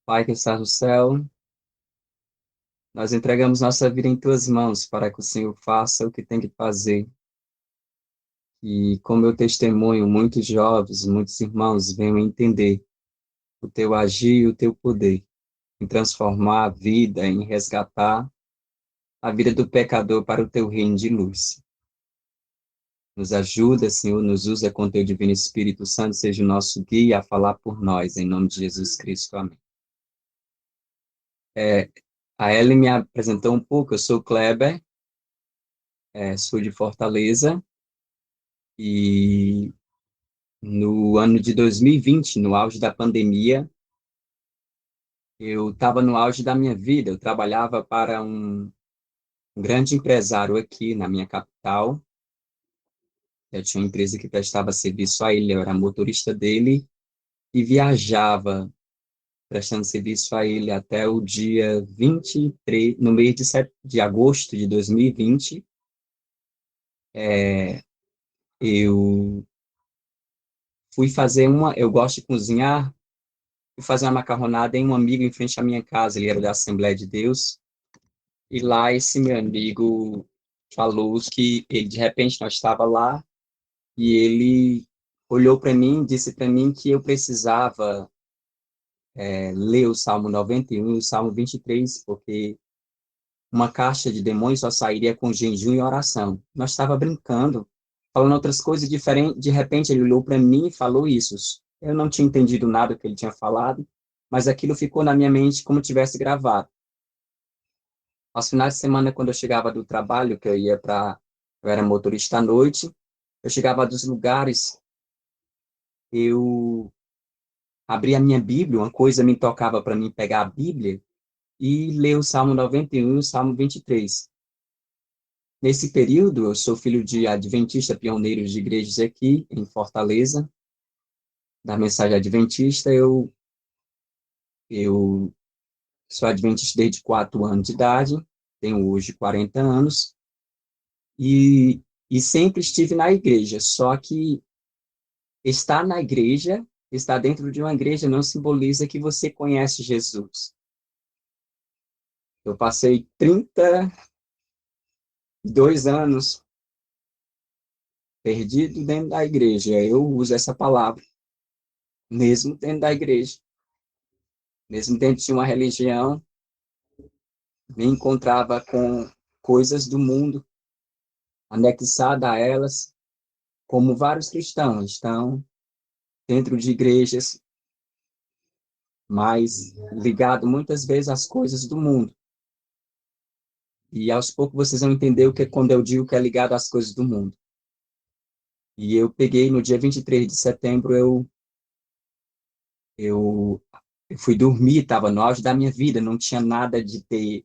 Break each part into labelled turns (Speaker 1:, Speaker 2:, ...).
Speaker 1: Pai que está no céu, nós entregamos nossa vida em tuas mãos para que o Senhor faça o que tem que fazer. E com meu testemunho, muitos jovens, muitos irmãos venham entender o teu agir e o teu poder em transformar a vida, em resgatar a vida do pecador para o teu reino de luz. Nos ajuda, Senhor, nos usa com teu divino Espírito Santo, seja o nosso guia a falar por nós, em nome de Jesus Cristo. Amém. A Ellen me apresentou um pouco, eu sou o Kleber, sou de Fortaleza, e no ano de 2020, no auge da pandemia, eu estava no auge da minha vida. Eu trabalhava para um grande empresário aqui na minha capital. Eu tinha uma empresa que prestava serviço a ele, eu era motorista dele e viajava prestando serviço a ele até o dia 23, no mês de agosto de 2020. Eu fui fazer eu gosto de cozinhar, fui fazer uma macarronada em um amigo em frente à minha casa, ele era da Assembleia de Deus. E lá esse meu amigo falou que ele, de repente, nós estava lá e ele olhou para mim, disse para mim que eu precisava ler o Salmo 91 e o Salmo 23, porque uma caixa de demônios só sairia com jejum e oração. Nós estava brincando, falando outras coisas diferentes. De repente ele olhou para mim e falou isso. Eu não tinha entendido nada que ele tinha falado, mas aquilo ficou na minha mente como tivesse gravado. Aos finais de semana, quando eu chegava do trabalho, que eu era motorista à noite, eu chegava dos lugares, eu abria a minha Bíblia, uma coisa me tocava para mim pegar a Bíblia e ler o Salmo 91 e o Salmo 23. Nesse período, eu sou filho de adventista, pioneiros de igrejas aqui em Fortaleza, da mensagem adventista. Eu sou adventista desde 4 anos de idade, tenho hoje 40 anos, e sempre estive na igreja, só que estar na igreja, estar dentro de uma igreja não simboliza que você conhece Jesus. Eu passei 32 anos perdido dentro da igreja. Eu uso essa palavra, mesmo dentro da igreja, mesmo dentro de uma religião, me encontrava com coisas do mundo anexada a elas, como vários cristãos estão dentro de igrejas, mas ligado muitas vezes às coisas do mundo. E aos poucos vocês vão entender o que é quando eu digo que é ligado às coisas do mundo. E eu peguei no dia 23 de setembro, eu, eu fui dormir, estava no auge da minha vida, não tinha nada de ter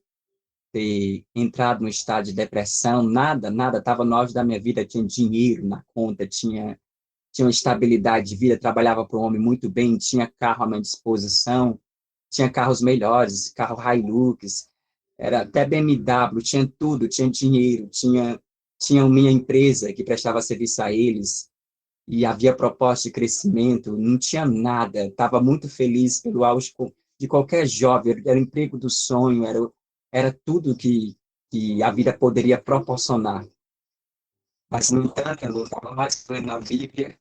Speaker 1: entrado no estado de depressão, nada, nada, estava no auge da minha vida, tinha dinheiro na conta, tinha uma estabilidade de vida, trabalhava para um homem muito bem, tinha carro à minha disposição, tinha carros melhores, carro Hilux, era até BMW, tinha tudo, tinha dinheiro, tinha minha empresa que prestava serviço a eles, e havia proposta de crescimento, não tinha nada, estava muito feliz pelo auge de qualquer jovem, era o emprego do sonho, era tudo que a vida poderia proporcionar. Mas, no entanto, eu não estava mais lendo a Bíblia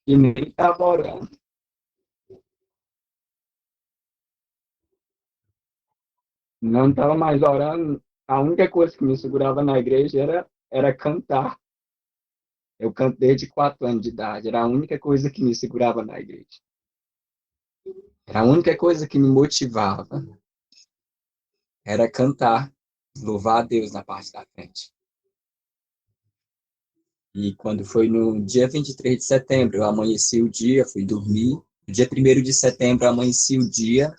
Speaker 1: e nem estava orando. Não estava mais orando. A única coisa que me segurava na igreja era cantar. Eu canto desde 4 anos de idade. Era a única coisa que me segurava na igreja. Era a única coisa que me motivava. Era cantar, louvar a Deus na parte da frente. E quando foi no dia 23 de setembro, eu amanheci o dia, fui dormir. No dia 1º de setembro, eu amanheci o dia,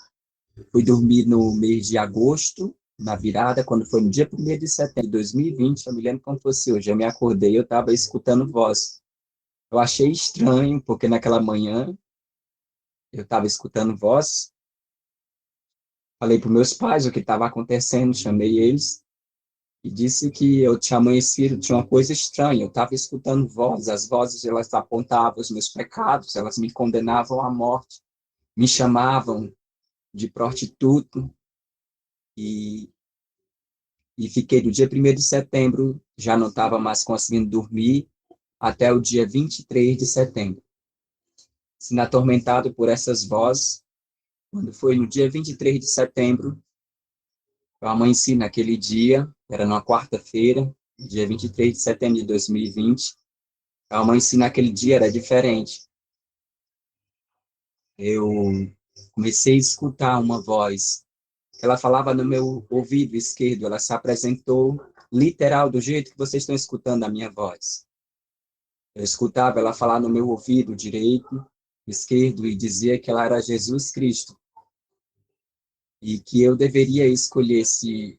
Speaker 1: fui dormir no mês de agosto, na virada, quando foi no dia 1º de setembro de 2020, eu me lembro como fosse hoje. Eu me acordei, eu estava escutando voz. Eu achei estranho, porque naquela manhã eu estava escutando voz. Falei para meus pais o que estava acontecendo, chamei eles e disse que eu tinha amanhecido, tinha uma coisa estranha. Eu estava escutando vozes, as vozes elas apontavam os meus pecados, elas me condenavam à morte. me chamavam de prostituto e fiquei do dia 1º de setembro, já não estava mais conseguindo dormir, até o dia 23 de setembro. Sendo atormentado por essas vozes, quando foi no dia 23 de setembro, eu amanheci naquele dia, era numa quarta-feira, dia 23 de setembro de 2020, eu amanheci naquele dia, era diferente. Eu comecei a escutar uma voz, ela falava no meu ouvido esquerdo, ela se apresentou literal, do jeito que vocês estão escutando a minha voz. Eu escutava ela falar no meu ouvido direito, esquerdo, e dizia que ela era Jesus Cristo, e que eu deveria escolher se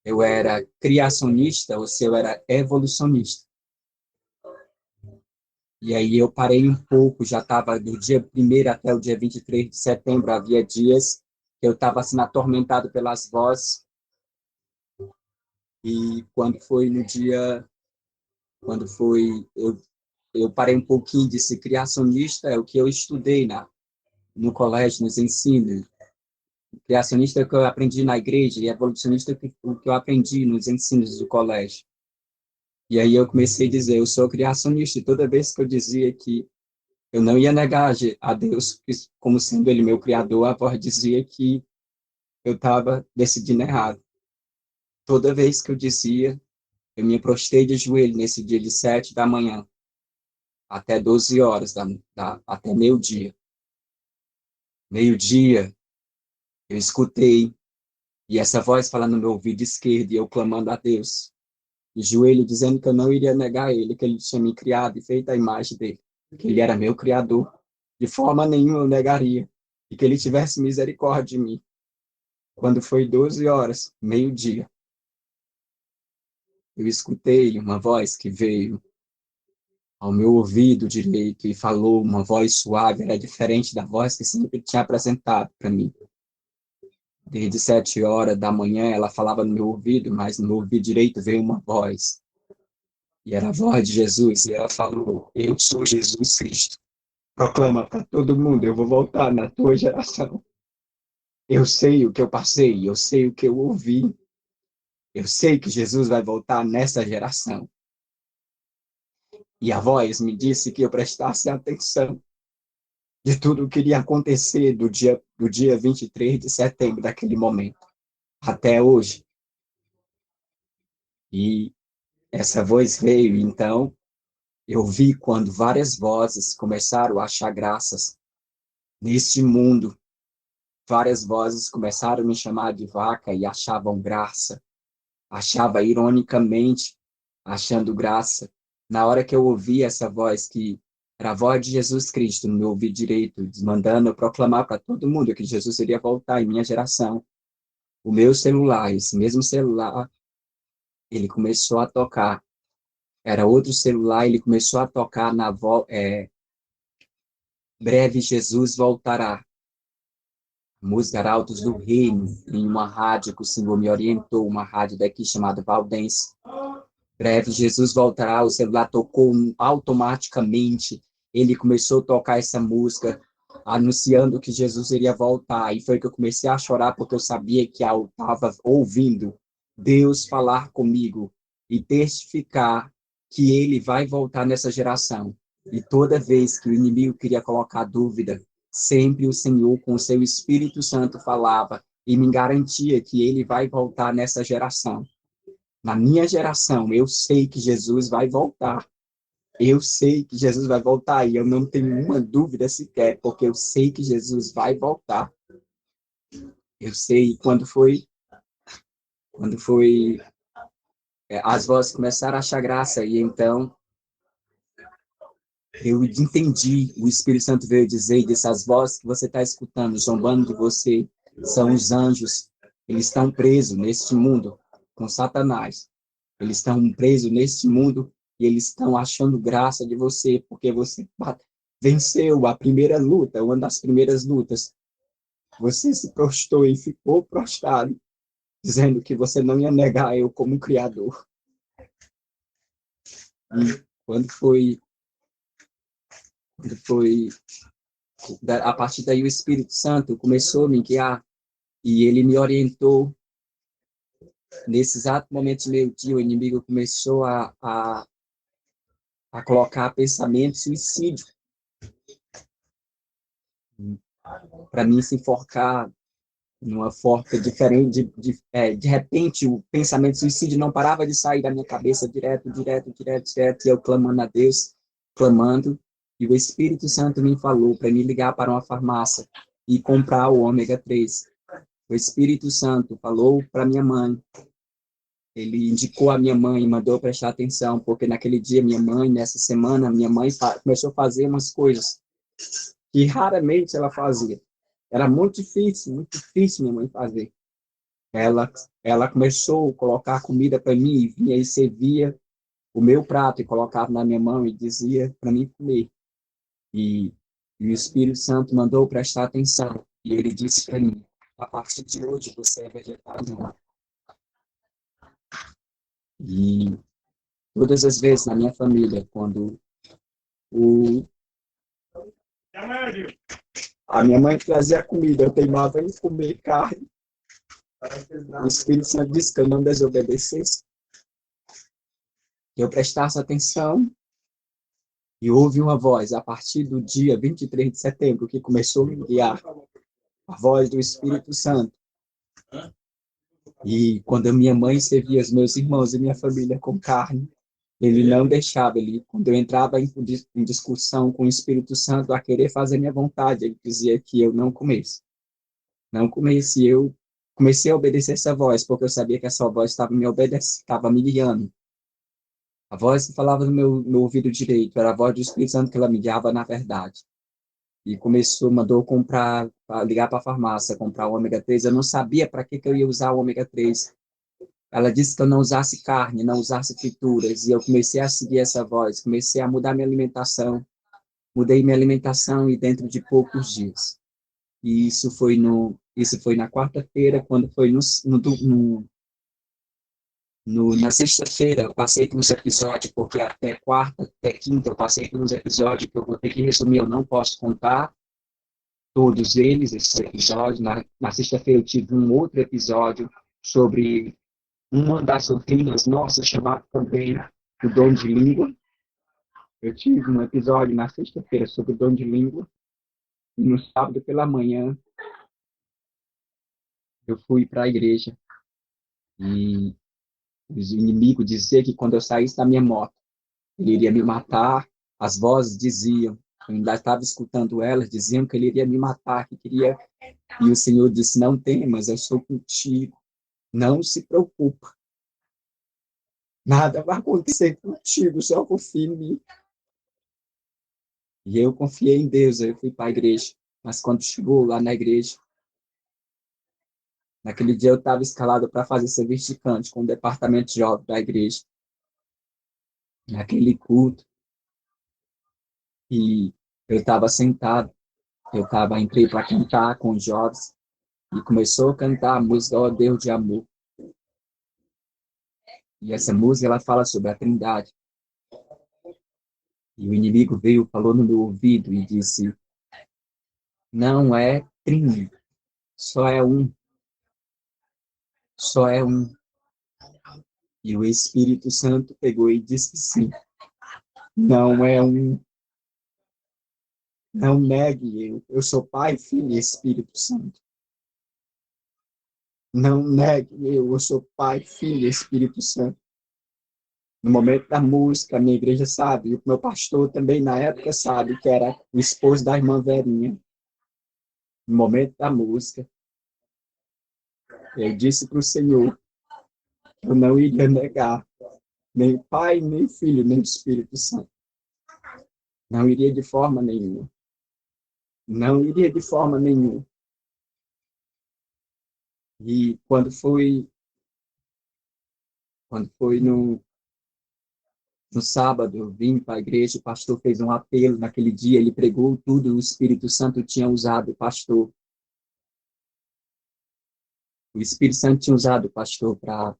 Speaker 1: eu era criacionista ou se eu era evolucionista. E aí eu parei um pouco, já estava do dia 1º até o dia 23 de setembro, havia dias que eu estava sendo atormentado pelas vozes, e quando foi, eu parei um pouquinho de ser criacionista, é o que eu estudei no colégio, nos ensinos. Criacionista é o que eu aprendi na igreja, e evolucionista é o que eu aprendi nos ensinos do colégio. E aí eu comecei a dizer, eu sou criacionista, e toda vez que eu dizia que eu não ia negar a Deus como sendo Ele meu Criador, a voz dizia que eu estava decidindo errado. Toda vez que eu dizia, eu me prostrei de joelho nesse dia de 7 da manhã, até 12 horas, até meio-dia. Meio-dia, eu escutei, e essa voz falando no meu ouvido esquerdo, e eu clamando a Deus, de joelho, dizendo que eu não iria negar Ele, que Ele tinha me criado e feito a imagem dele, que Ele era meu Criador. De forma nenhuma eu negaria, e que Ele tivesse misericórdia de mim. Quando foi 12 horas, meio-dia, eu escutei uma voz que veio ao meu ouvido direito e falou, uma voz suave, era diferente da voz que sempre tinha apresentado para mim. Desde 7 horas da manhã, ela falava no meu ouvido, mas no meu ouvido direito veio uma voz. E era a voz de Jesus, e ela falou, eu sou Jesus Cristo. Proclama para todo mundo, eu vou voltar na tua geração. Eu sei o que eu passei, eu sei o que eu ouvi. Eu sei que Jesus vai voltar nessa geração. E a voz me disse que eu prestasse atenção de tudo o que iria acontecer do dia 23 de setembro, daquele momento, até hoje. E essa voz veio, então, eu vi quando várias vozes começaram a achar graças neste mundo. Várias vozes começaram a me chamar de vaca e achavam graça. Achava ironicamente, achando graça. Na hora que eu ouvi essa voz, que era a voz de Jesus Cristo no meu ouvido direito, mandando eu proclamar para todo mundo que Jesus iria voltar em minha geração, o meu celular, esse mesmo celular, ele começou a tocar. Era outro celular, ele começou a tocar na voz, breve Jesus voltará. Música Arautos do Reino, em uma rádio que o Senhor me orientou, uma rádio daqui chamada Valdense. Breve Jesus voltará, o celular tocou automaticamente, ele começou a tocar essa música, anunciando que Jesus iria voltar, e foi que eu comecei a chorar, porque eu sabia que eu estava ouvindo Deus falar comigo, e testificar que ele vai voltar nessa geração. E toda vez que o inimigo queria colocar dúvida, sempre o Senhor, com o seu Espírito Santo, falava, e me garantia que ele vai voltar nessa geração. Na minha geração, eu sei que Jesus vai voltar. Eu sei que Jesus vai voltar e eu não tenho uma dúvida sequer, porque eu sei que Jesus vai voltar. Eu sei quando foi, as vozes começaram a achar graça e então eu entendi, o Espírito Santo veio dizer, e disse, as vozes que você está escutando, zombando de você, são os anjos. Eles estão presos neste mundo com Satanás. Eles estão presos neste mundo e eles estão achando graça de você, porque você venceu a primeira luta, uma das primeiras lutas. Você se prostrou e ficou prostrado, dizendo que você não ia negar eu como Criador. E quando foi A partir daí o Espírito Santo começou a me guiar e ele me orientou. Nesse exato momento do meio-dia, o inimigo começou a colocar pensamento suicídio para mim se enforcar numa forca diferente. De repente, o pensamento suicídio não parava de sair da minha cabeça direto, direto, direto, direto, e eu clamando a Deus, clamando, e o Espírito Santo me falou para me ligar para uma farmácia e comprar o ômega 3. O Espírito Santo falou para minha mãe, ele indicou a minha mãe, mandou prestar atenção, porque naquele dia minha mãe, nessa semana, minha mãe começou a fazer umas coisas que raramente ela fazia. Era muito difícil minha mãe fazer. Ela começou a colocar comida para mim, e vinha e servia o meu prato e colocava na minha mão e dizia para mim comer. E o Espírito Santo mandou prestar atenção. E ele disse para mim, a partir de hoje você é vegetariano. E todas as vezes na minha família, quando o, a minha mãe trazia comida, eu teimava em comer carne. O Espírito Santo disse que eu não desobedecesse, que eu prestasse atenção, e houve uma voz, a partir do dia 23 de setembro, que começou a me guiar, a voz do Espírito Santo. E quando a minha mãe servia os meus irmãos e minha família com carne, ele não deixava. Quando eu entrava em discussão com o Espírito Santo a querer fazer minha vontade, ele dizia que eu não comesse. Não comesse. Eu comecei a obedecer essa voz, porque eu sabia que essa voz estava me obedecendo, estava me guiando. A voz que falava no ouvido direito era a voz do Espírito Santo, que ela me guiava na verdade. E mandou comprar, ligar para a farmácia, comprar o ômega 3. Eu não sabia para que eu ia usar o ômega 3. Ela disse que eu não usasse carne, não usasse frituras. E eu comecei a seguir essa voz, comecei a mudar minha alimentação. Mudei minha alimentação e dentro de poucos dias. E isso foi na quarta-feira, quando foi na sexta-feira, eu passei por uns episódios, porque até quarta, até quinta, eu passei por uns episódios que eu vou ter que resumir, eu não posso contar todos eles, esses episódios. Na sexta-feira eu tive um outro episódio sobre uma das doutrinas nossas, chamada também o dom de língua. Eu tive um episódio na sexta-feira sobre o dom de língua, e no sábado pela manhã eu fui para a igreja, e os inimigos diziam que quando eu saísse da minha moto, ele iria me matar. As vozes diziam, eu ainda estava escutando elas, diziam que ele iria me matar, que queria. E o Senhor disse, não temas, eu sou contigo, não se preocupa. Nada vai acontecer contigo, só confia em mim. E eu confiei em Deus, eu fui para a igreja. Mas quando chegou lá na igreja, naquele dia eu estava escalado para fazer serviço de cântico com o departamento jovem da igreja. Naquele culto, e eu estava sentado, entrei para cantar com os jovens, e começou a cantar a música Ó Deus de Amor. E essa música, ela fala sobre a Trindade. E o inimigo veio, falou no meu ouvido e disse, não é trino, só é um. Só é um. E o Espírito Santo pegou e disse sim, não é um. Não negue eu sou Pai, Filho e Espírito Santo. Não negue eu sou Pai, Filho e Espírito Santo. No momento da música, a minha igreja sabe, e o meu pastor também na época sabe, que era o esposo da irmã Verinha. No momento da música, eu disse para o Senhor que eu não iria negar nem o Pai, nem o Filho, nem o Espírito Santo. Não iria de forma nenhuma. Não iria de forma nenhuma. E quando foi no sábado, eu vim para a igreja, o pastor fez um apelo naquele dia, ele pregou tudo, o Espírito Santo tinha usado o pastor. O Espírito Santo tinha usado o pastor para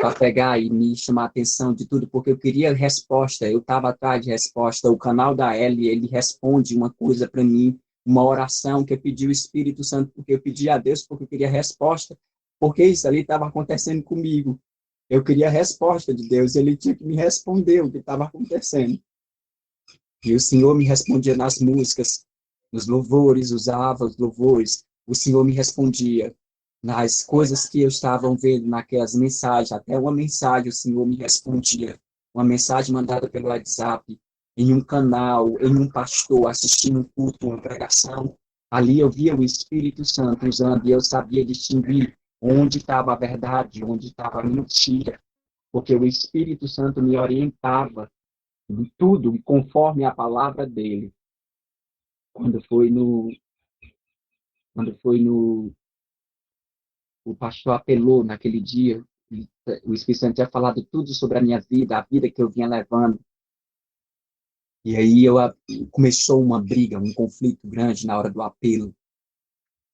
Speaker 1: para pegar e me chamar a atenção de tudo, porque eu queria resposta, eu estava atrás de resposta. O canal da Ellie, ele responde uma coisa para mim, uma oração que eu pedi o Espírito Santo, porque eu pedi a Deus, porque eu queria resposta, porque isso ali estava acontecendo comigo. Eu queria a resposta de Deus, ele tinha que me responder o que estava acontecendo. E o Senhor me respondia nas músicas, nos louvores, usava os louvores, o Senhor me respondia nas coisas que eu estava vendo, naquelas mensagens, até uma mensagem o Senhor me respondia, uma mensagem mandada pelo WhatsApp, em um canal, em um pastor, assistindo um culto, uma pregação. Ali eu via o Espírito Santo usando e eu sabia distinguir onde estava a verdade, onde estava a mentira, porque o Espírito Santo me orientava em tudo conforme a palavra dele. Quando foi no, quando foi no, o pastor apelou naquele dia, o Espírito Santo tinha falado tudo sobre a minha vida, a vida que eu vinha levando. E aí começou uma briga, um conflito grande na hora do apelo.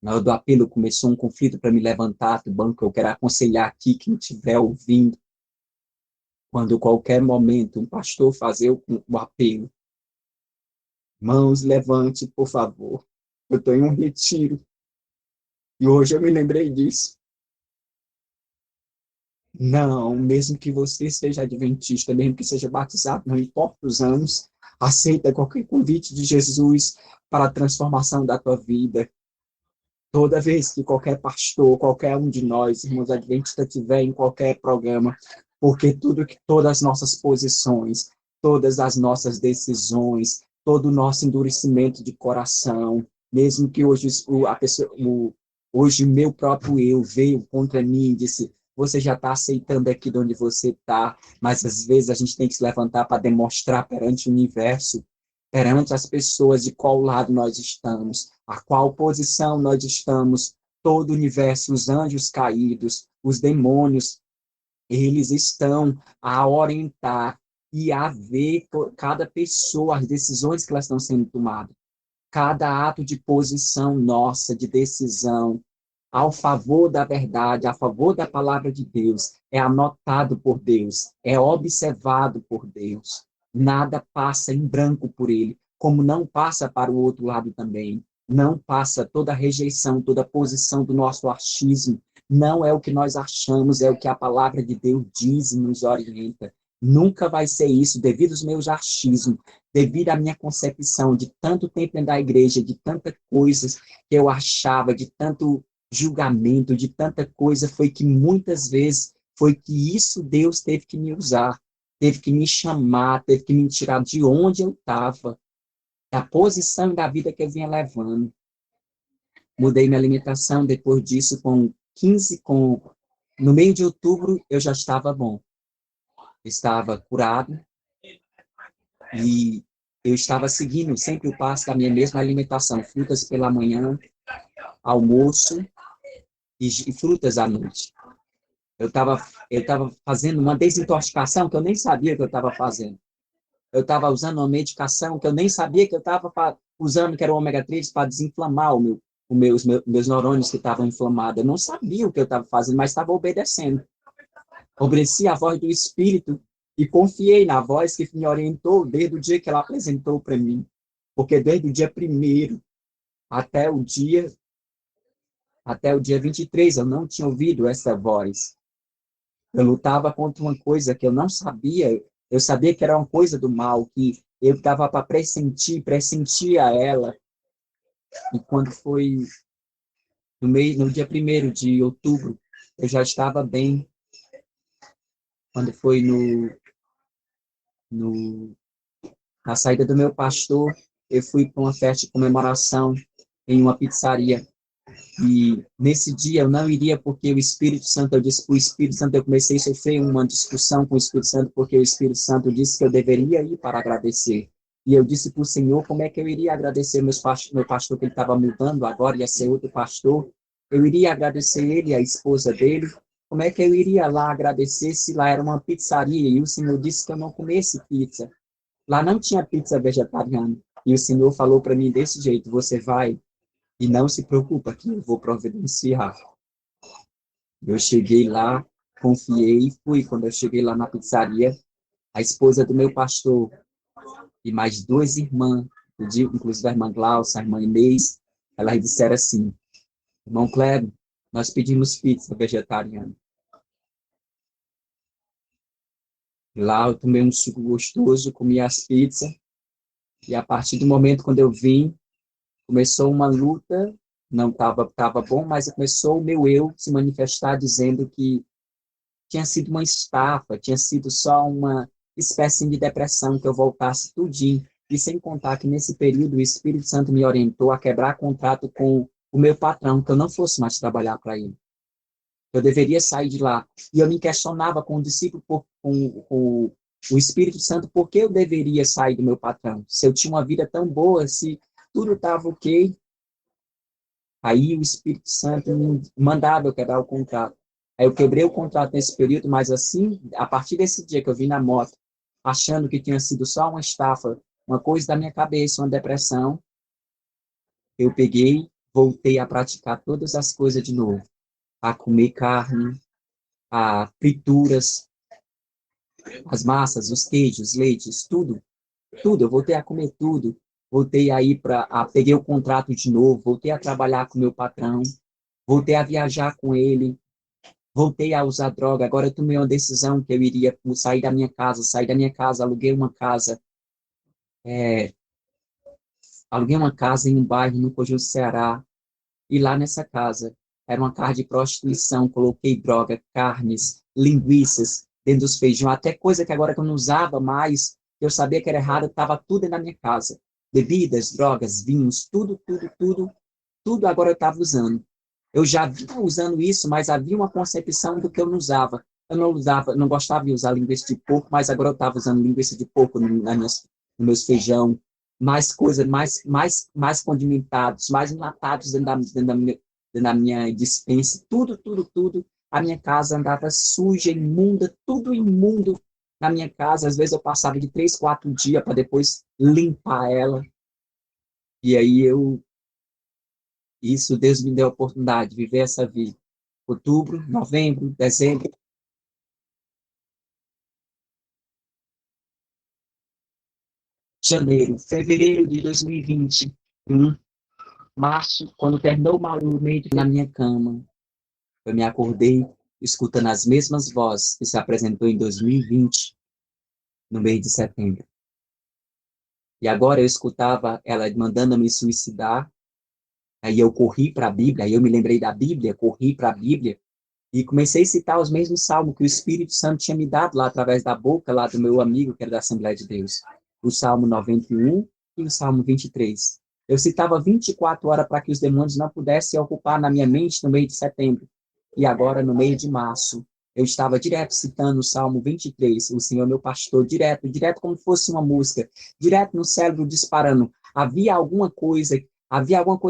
Speaker 1: Na hora do apelo começou um conflito para me levantar do banco. Eu quero aconselhar aqui quem estiver ouvindo, quando qualquer momento um pastor fazer o apelo, mãos levante, por favor. Eu estou em um retiro. E hoje eu me lembrei disso. Não, mesmo que você seja adventista, mesmo que seja batizado, não importa os anos, aceita qualquer convite de Jesus para a transformação da tua vida. Toda vez que qualquer pastor, qualquer um de nós, irmãos adventistas, tiver em qualquer programa, porque todas as nossas posições, todas as nossas decisões, todo o nosso endurecimento de coração, mesmo que hoje hoje meu próprio eu veio contra mim e disse, você já está aceitando aqui de onde você está, mas às vezes a gente tem que se levantar para demonstrar perante o universo, perante as pessoas de qual lado nós estamos, a qual posição nós estamos, todo o universo, os anjos caídos, os demônios, eles estão a orientar e a ver cada pessoa, as decisões que elas estão sendo tomadas, cada ato de posição nossa, de decisão, ao favor da verdade, a favor da palavra de Deus, é anotado por Deus, é observado por Deus. Nada passa em branco por ele, como não passa para o outro lado também. Não passa toda a rejeição, toda a posição do nosso achismo. Não é o que nós achamos, é o que a palavra de Deus diz e nos orienta. Nunca vai ser isso, devido aos meus achismos, devido à minha concepção de tanto tempo dentro da igreja, de tantas coisas que eu achava, de tanto julgamento, de tanta coisa, foi que muitas vezes foi que isso Deus teve que me usar, teve que me chamar, teve que me tirar de onde eu estava, da posição da vida que eu vinha levando. Mudei minha alimentação depois disso no meio de outubro eu já estava bom. Estava curado e eu estava seguindo sempre o passo da minha mesma alimentação, frutas pela manhã, almoço e frutas à noite. Eu estava fazendo uma desintoxicação que eu nem sabia que eu estava fazendo. Eu estava usando uma medicação que eu nem sabia que eu estava usando, que era o ômega 3, para desinflamar os meus neurônios que estavam inflamados. Eu não sabia o que eu estava fazendo, mas estava obedecendo. Obedeci a voz do Espírito e confiei na voz que me orientou desde o dia que ela apresentou para mim. Porque desde o dia 1º até o dia 23, eu não tinha ouvido essa voz. Eu lutava contra uma coisa que eu não sabia. Eu sabia que era uma coisa do mal, que eu estava para pressentia ela. E quando foi no dia 1º de outubro, eu já estava bem. Quando foi na saída do meu pastor, eu fui para uma festa de comemoração em uma pizzaria. E nesse dia eu não iria porque o Espírito Santo, eu disse para o Espírito Santo, eu comecei a sofrer uma discussão com o Espírito Santo, porque o Espírito Santo disse que eu deveria ir para agradecer. E eu disse para o Senhor como é que eu iria agradecer meu pastor, que ele estava mudando agora, ia ser outro pastor. Eu iria agradecer ele e a esposa dele. Como é que eu iria lá agradecer se lá era uma pizzaria e o Senhor disse que eu não comesse pizza? Lá não tinha pizza vegetariana. E o Senhor falou para mim desse jeito, você vai e não se preocupa que eu vou providenciar. Eu cheguei lá confiei e fui. Quando eu cheguei lá na pizzaria, a esposa do meu pastor e mais duas irmãs, inclusive a irmã Glaucia, a irmã Inês, elas disseram assim: irmão Cleber, nós pedimos pizza vegetariana. Lá eu tomei um suco gostoso, comi as pizzas, e a partir do momento quando eu vim, começou uma luta, não tava bom, mas começou o meu eu se manifestar dizendo que tinha sido uma estafa, tinha sido só uma espécie de depressão, que eu voltasse tudinho. E sem contar que nesse período o Espírito Santo me orientou a quebrar contrato com o meu patrão, que eu não fosse mais trabalhar para ele. Eu deveria sair de lá. E eu me questionava com o discípulo, com o Espírito Santo, por que eu deveria sair do meu patrão? Se eu tinha uma vida tão boa, se tudo estava ok, aí o Espírito Santo me mandava eu quebrar o contrato. Aí eu quebrei o contrato nesse período, mas assim, a partir desse dia que eu vim na moto, achando que tinha sido só uma estafa, uma coisa da minha cabeça, uma depressão, eu peguei, voltei a praticar todas as coisas de novo, a comer carne, a frituras, as massas, os queijos, leites, tudo, tudo. Eu voltei a comer tudo. Voltei aí peguei o contrato de novo, voltei a trabalhar com meu patrão, voltei a viajar com ele, voltei a usar droga. Agora eu tomei uma decisão que eu iria sair da minha casa, é, aluguei uma casa em um bairro no Cojus, Ceará, e lá nessa casa era uma casa de prostituição, coloquei droga, carnes, linguiças dentro dos feijão, até coisa que agora que eu não usava mais, eu sabia que era errado, estava tudo dentro da minha casa. Bebidas, drogas, vinhos, tudo, tudo, tudo, tudo agora eu estava usando. Eu já vinha usando isso, mas havia uma concepção do que eu não usava. Eu não usava, não gostava de usar linguiça de porco, mas agora eu estava usando linguiça de porco nos meus feijão, mais coisas, mais condimentados, mais enlatados dentro da minha despensa, tudo, tudo, tudo. A minha casa andava suja, imunda, tudo imundo na minha casa. Às vezes eu passava de 3, 4 dias para depois limpar ela. E aí Deus me deu a oportunidade de viver essa vida. Outubro, novembro, dezembro, janeiro, fevereiro de 2020, março, quando terminou o mês na minha cama, eu me acordei escutando as mesmas vozes que se apresentou em 2020, no mês de setembro. E agora eu escutava ela mandando me suicidar, aí eu corri para a Bíblia, aí eu me lembrei da Bíblia, corri para a Bíblia, e comecei a citar os mesmos salmos que o Espírito Santo tinha me dado lá através da boca lá do meu amigo, que era da Assembleia de Deus. O Salmo 91 e o Salmo 23. Eu citava 24 horas para que os demônios não pudessem ocupar na minha mente no mês de setembro. E agora, no mês de março, eu estava direto citando o Salmo 23, o Senhor meu pastor, direto, direto como fosse uma música, direto no cérebro disparando. Havia alguma coisa,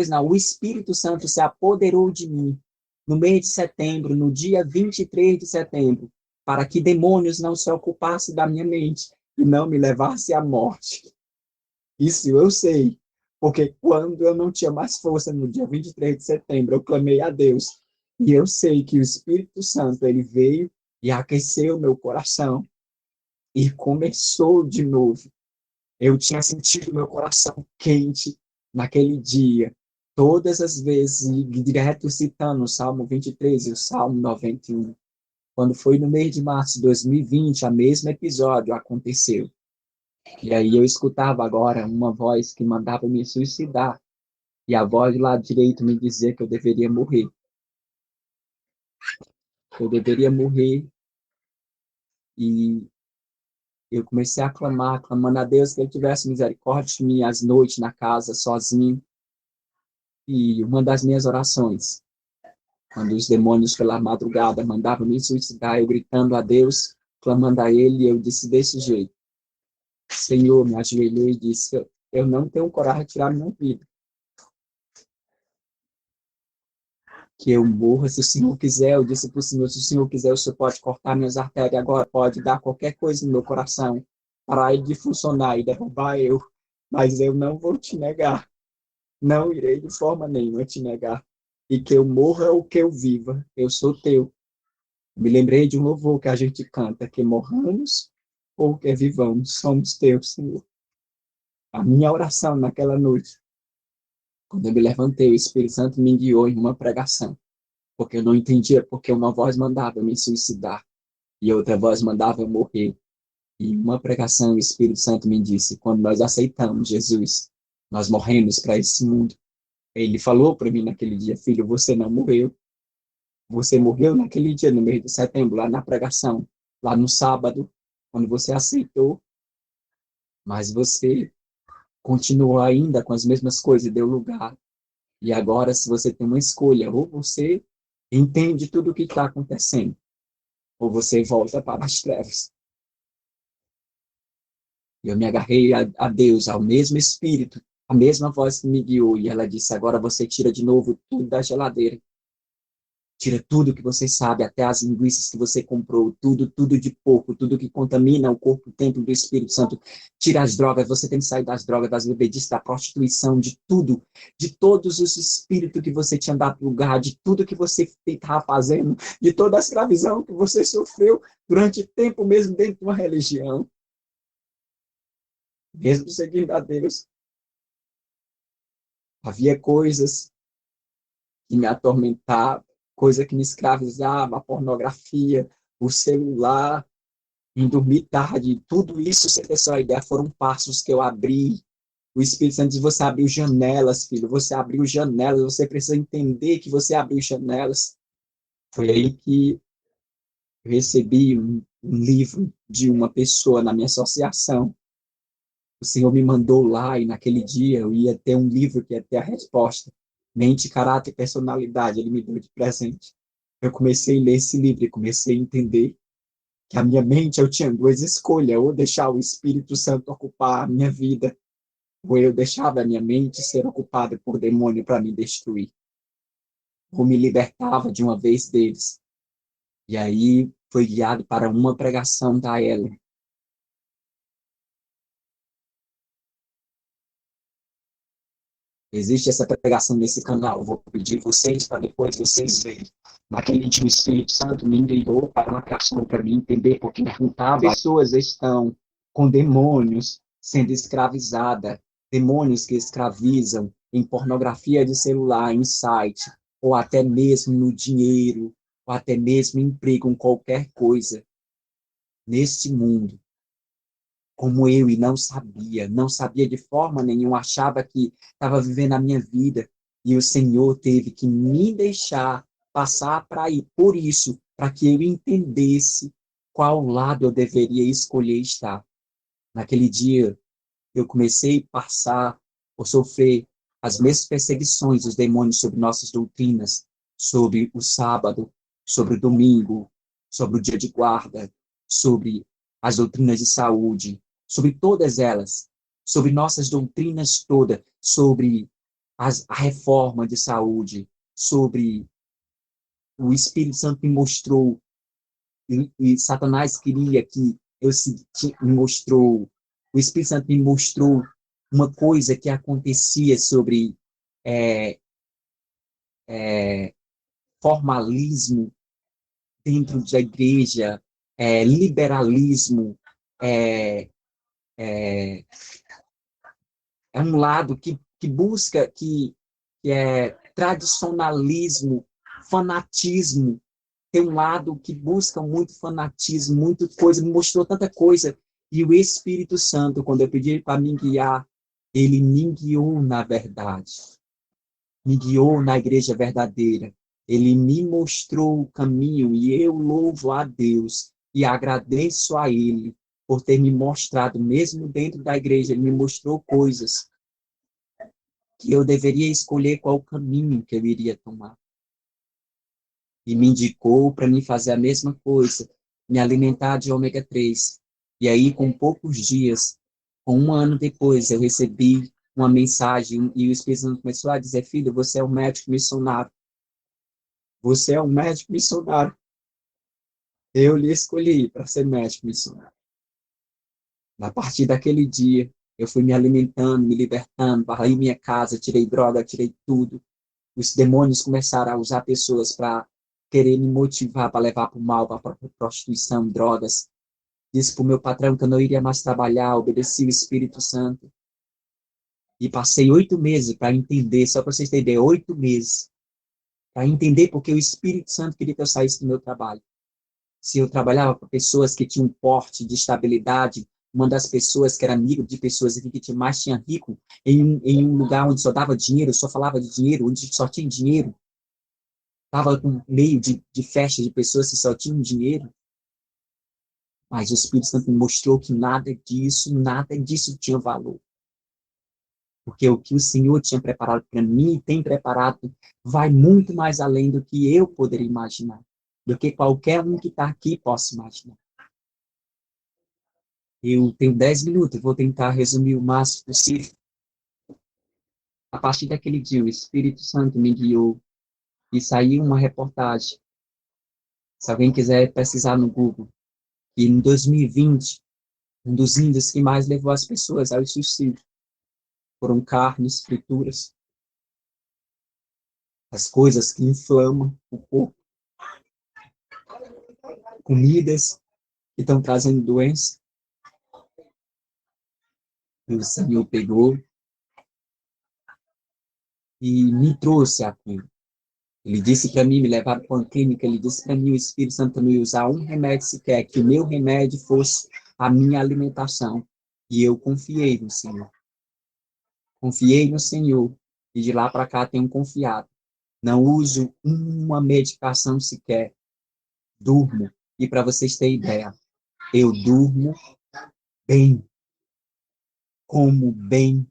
Speaker 1: não. O Espírito Santo se apoderou de mim no mês de setembro, no dia 23 de setembro, para que demônios não se ocupassem da minha mente e não me levassem à morte. Isso eu sei, porque quando eu não tinha mais força no dia 23 de setembro, eu clamei a Deus. E eu sei que o Espírito Santo, ele veio e aqueceu meu coração e começou de novo. Eu tinha sentido meu coração quente naquele dia, todas as vezes, e direto citando o Salmo 23 e o Salmo 91. Quando foi no mês de março de 2020, o mesmo episódio aconteceu. E aí eu escutava agora uma voz que mandava me suicidar. E a voz do lado direito me dizia que eu deveria morrer. Eu deveria morrer. E eu comecei a clamar, clamando a Deus que Ele tivesse misericórdia de mim às noites na casa, sozinho. E uma das minhas orações, quando os demônios pela madrugada mandavam me suicidar, eu gritando a Deus, clamando a Ele, eu disse desse jeito: Senhor, me ajoelhei e disse: eu não tenho coragem de tirar minha vida. Que eu morra, se o Senhor quiser. Eu disse para o Senhor: se o Senhor quiser, o Senhor pode cortar minhas artérias agora, pode dar qualquer coisa no meu coração, parar de funcionar e derrubar eu. Mas eu não vou te negar. Não irei de forma nenhuma te negar. E que eu morra ou que eu viva, eu sou teu. Me lembrei de um louvor que a gente canta, que morramos ou que vivamos, somos teus, Senhor. A minha oração naquela noite, quando eu me levantei, o Espírito Santo me guiou em uma pregação, porque eu não entendia porque uma voz mandava eu me suicidar e outra voz mandava eu morrer. E em uma pregação, o Espírito Santo me disse, quando nós aceitamos Jesus, nós morremos para esse mundo. Ele falou para mim naquele dia, filho, você não morreu. Você morreu naquele dia, no mês de setembro, lá na pregação, lá no sábado, quando você aceitou, mas você continuou ainda com as mesmas coisas e deu lugar. E agora, se você tem uma escolha, ou você entende tudo o que está acontecendo, ou você volta para as trevas. Eu me agarrei a Deus, ao mesmo Espírito, a mesma voz que me guiou, e ela disse, agora você tira de novo tudo da geladeira. Tira tudo que você sabe, até as linguiças que você comprou, tudo de pouco, tudo que contamina o corpo, o templo do Espírito Santo. Tira as drogas, você tem que sair das drogas, das bebedices, da prostituição, de tudo, de todos os espíritos que você tinha dado lugar, de tudo que você estava fazendo, de toda a escravidão que você sofreu durante tempo mesmo dentro de uma religião, mesmo seguindo a Deus. Havia coisas que me atormentavam, coisa que me escravizava, a pornografia, o celular, em dormir tarde, tudo isso, você tem só ideia, foram passos que eu abri. O Espírito Santo diz, você abriu janelas, filho, você abriu janelas, você precisa entender que você abriu janelas. Foi aí que eu recebi um livro de uma pessoa na minha associação. O Senhor me mandou lá e naquele dia eu ia ter um livro que ia ter a resposta. Mente, caráter e personalidade, ele me deu de presente. Eu comecei a ler esse livro e comecei a entender que a minha mente, eu tinha duas escolhas, ou deixar o Espírito Santo ocupar a minha vida, ou eu deixava a minha mente ser ocupada por demônio para me destruir. Ou me libertava de uma vez deles. E aí foi guiado para uma pregação da Ellen. Existe essa pregação nesse canal. Vou pedir vocês para depois vocês verem. Naquele dia o Espírito Santo me enviou para uma questão para mim entender, porque perguntava, pessoas estão com demônios sendo escravizadas, demônios que escravizam em pornografia de celular, em site, ou até mesmo no dinheiro, ou até mesmo em emprego, em qualquer coisa, neste mundo como eu e não sabia de forma nenhuma, achava que estava vivendo a minha vida e o Senhor teve que me deixar passar para ir por isso, para que eu entendesse qual lado eu deveria escolher estar. Naquele dia, eu comecei a passar ou sofrer as mesmas perseguições dos demônios sobre nossas doutrinas, sobre o sábado, sobre o domingo, sobre o dia de guarda, sobre as doutrinas de saúde, sobre todas elas, sobre nossas doutrinas todas, sobre a reforma de saúde, sobre o Espírito Santo me mostrou, e Satanás queria que eu me mostrou, o Espírito Santo me mostrou uma coisa que acontecia sobre é, é, formalismo dentro da igreja, liberalismo, é, é, é um lado que busca, que é tradicionalismo, fanatismo, tem um lado que busca muito fanatismo, muita coisa, me mostrou tanta coisa. E o Espírito Santo, quando eu pedi para me guiar, ele me guiou na verdade, me guiou na igreja verdadeira. Ele me mostrou o caminho e eu louvo a Deus e agradeço a Ele por ter me mostrado, mesmo dentro da igreja, Ele me mostrou coisas que eu deveria escolher qual caminho que eu iria tomar. E me indicou para mim fazer a mesma coisa, me alimentar de ômega 3. E aí, com poucos dias, com um ano depois, eu recebi uma mensagem e o Espírito Santo começou a dizer, filho, você é um médico missionário. Você é um médico missionário. Eu lhe escolhi para ser médico missionário. A partir daquele dia, eu fui me alimentando, me libertando, varri minha casa, tirei droga, tirei tudo. Os demônios começaram a usar pessoas para querer me motivar para levar para o mal, para prostituição, drogas. Disse para o meu patrão que eu não iria mais trabalhar, obedeci o Espírito Santo. E passei 8 meses para entender, só para vocês terem ideia, 8 meses, para entender porque o Espírito Santo queria que eu saísse do meu trabalho. Se eu trabalhava com pessoas que tinham um porte de estabilidade, uma das pessoas que era amigo de pessoas que mais tinha rico, em um lugar onde só dava dinheiro, só falava de dinheiro, onde só tinha dinheiro, estava no meio de festa de pessoas que só tinham dinheiro. Mas o Espírito Santo me mostrou que nada disso tinha valor. Porque o que o Senhor tinha preparado para mim e tem preparado vai muito mais além do que eu poderia imaginar, do que qualquer um que está aqui possa imaginar. Eu tenho 10 minutos, vou tentar resumir o máximo possível. A partir daquele dia, o Espírito Santo me guiou e saiu uma reportagem. Se alguém quiser pesquisar no Google, que em 2020, um dos índices que mais levou as pessoas ao suicídio foram carnes, frituras, as coisas que inflamam o corpo, comidas que estão trazendo doença. E o Senhor pegou e me trouxe aquilo. Ele disse para mim, me levar para uma clínica, ele disse para mim, o Espírito Santo não ia usar um remédio sequer, que o meu remédio fosse a minha alimentação. E eu confiei no Senhor. Confiei no Senhor. E de lá para cá tenho confiado. Não uso uma medicação sequer. Durmo. E para vocês terem ideia, eu durmo bem. Como bem.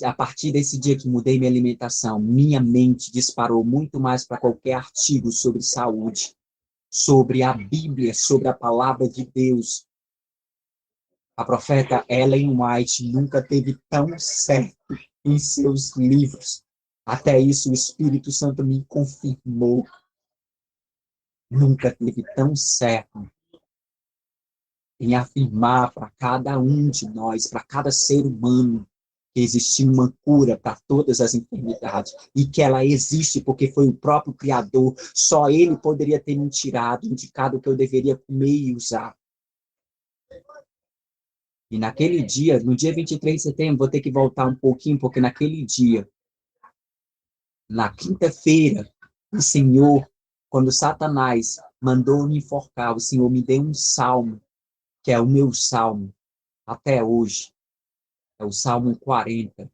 Speaker 1: A partir desse dia que mudei minha alimentação, minha mente disparou muito mais para qualquer artigo sobre saúde, sobre a Bíblia, sobre a palavra de Deus. A profeta Ellen White nunca teve tão certo em seus livros. Até isso o Espírito Santo me confirmou. Nunca teve tão certo em afirmar para cada um de nós, para cada ser humano, que existia uma cura para todas as enfermidades e que ela existe porque foi o próprio Criador. Só Ele poderia ter me tirado, indicado o que eu deveria comer e usar. E naquele dia, no dia 23 de setembro, vou ter que voltar um pouquinho, porque naquele dia, na quinta-feira, o Senhor, quando Satanás mandou me enforcar, o Senhor me deu um salmo, que é o meu salmo, até hoje. É o Salmo 40.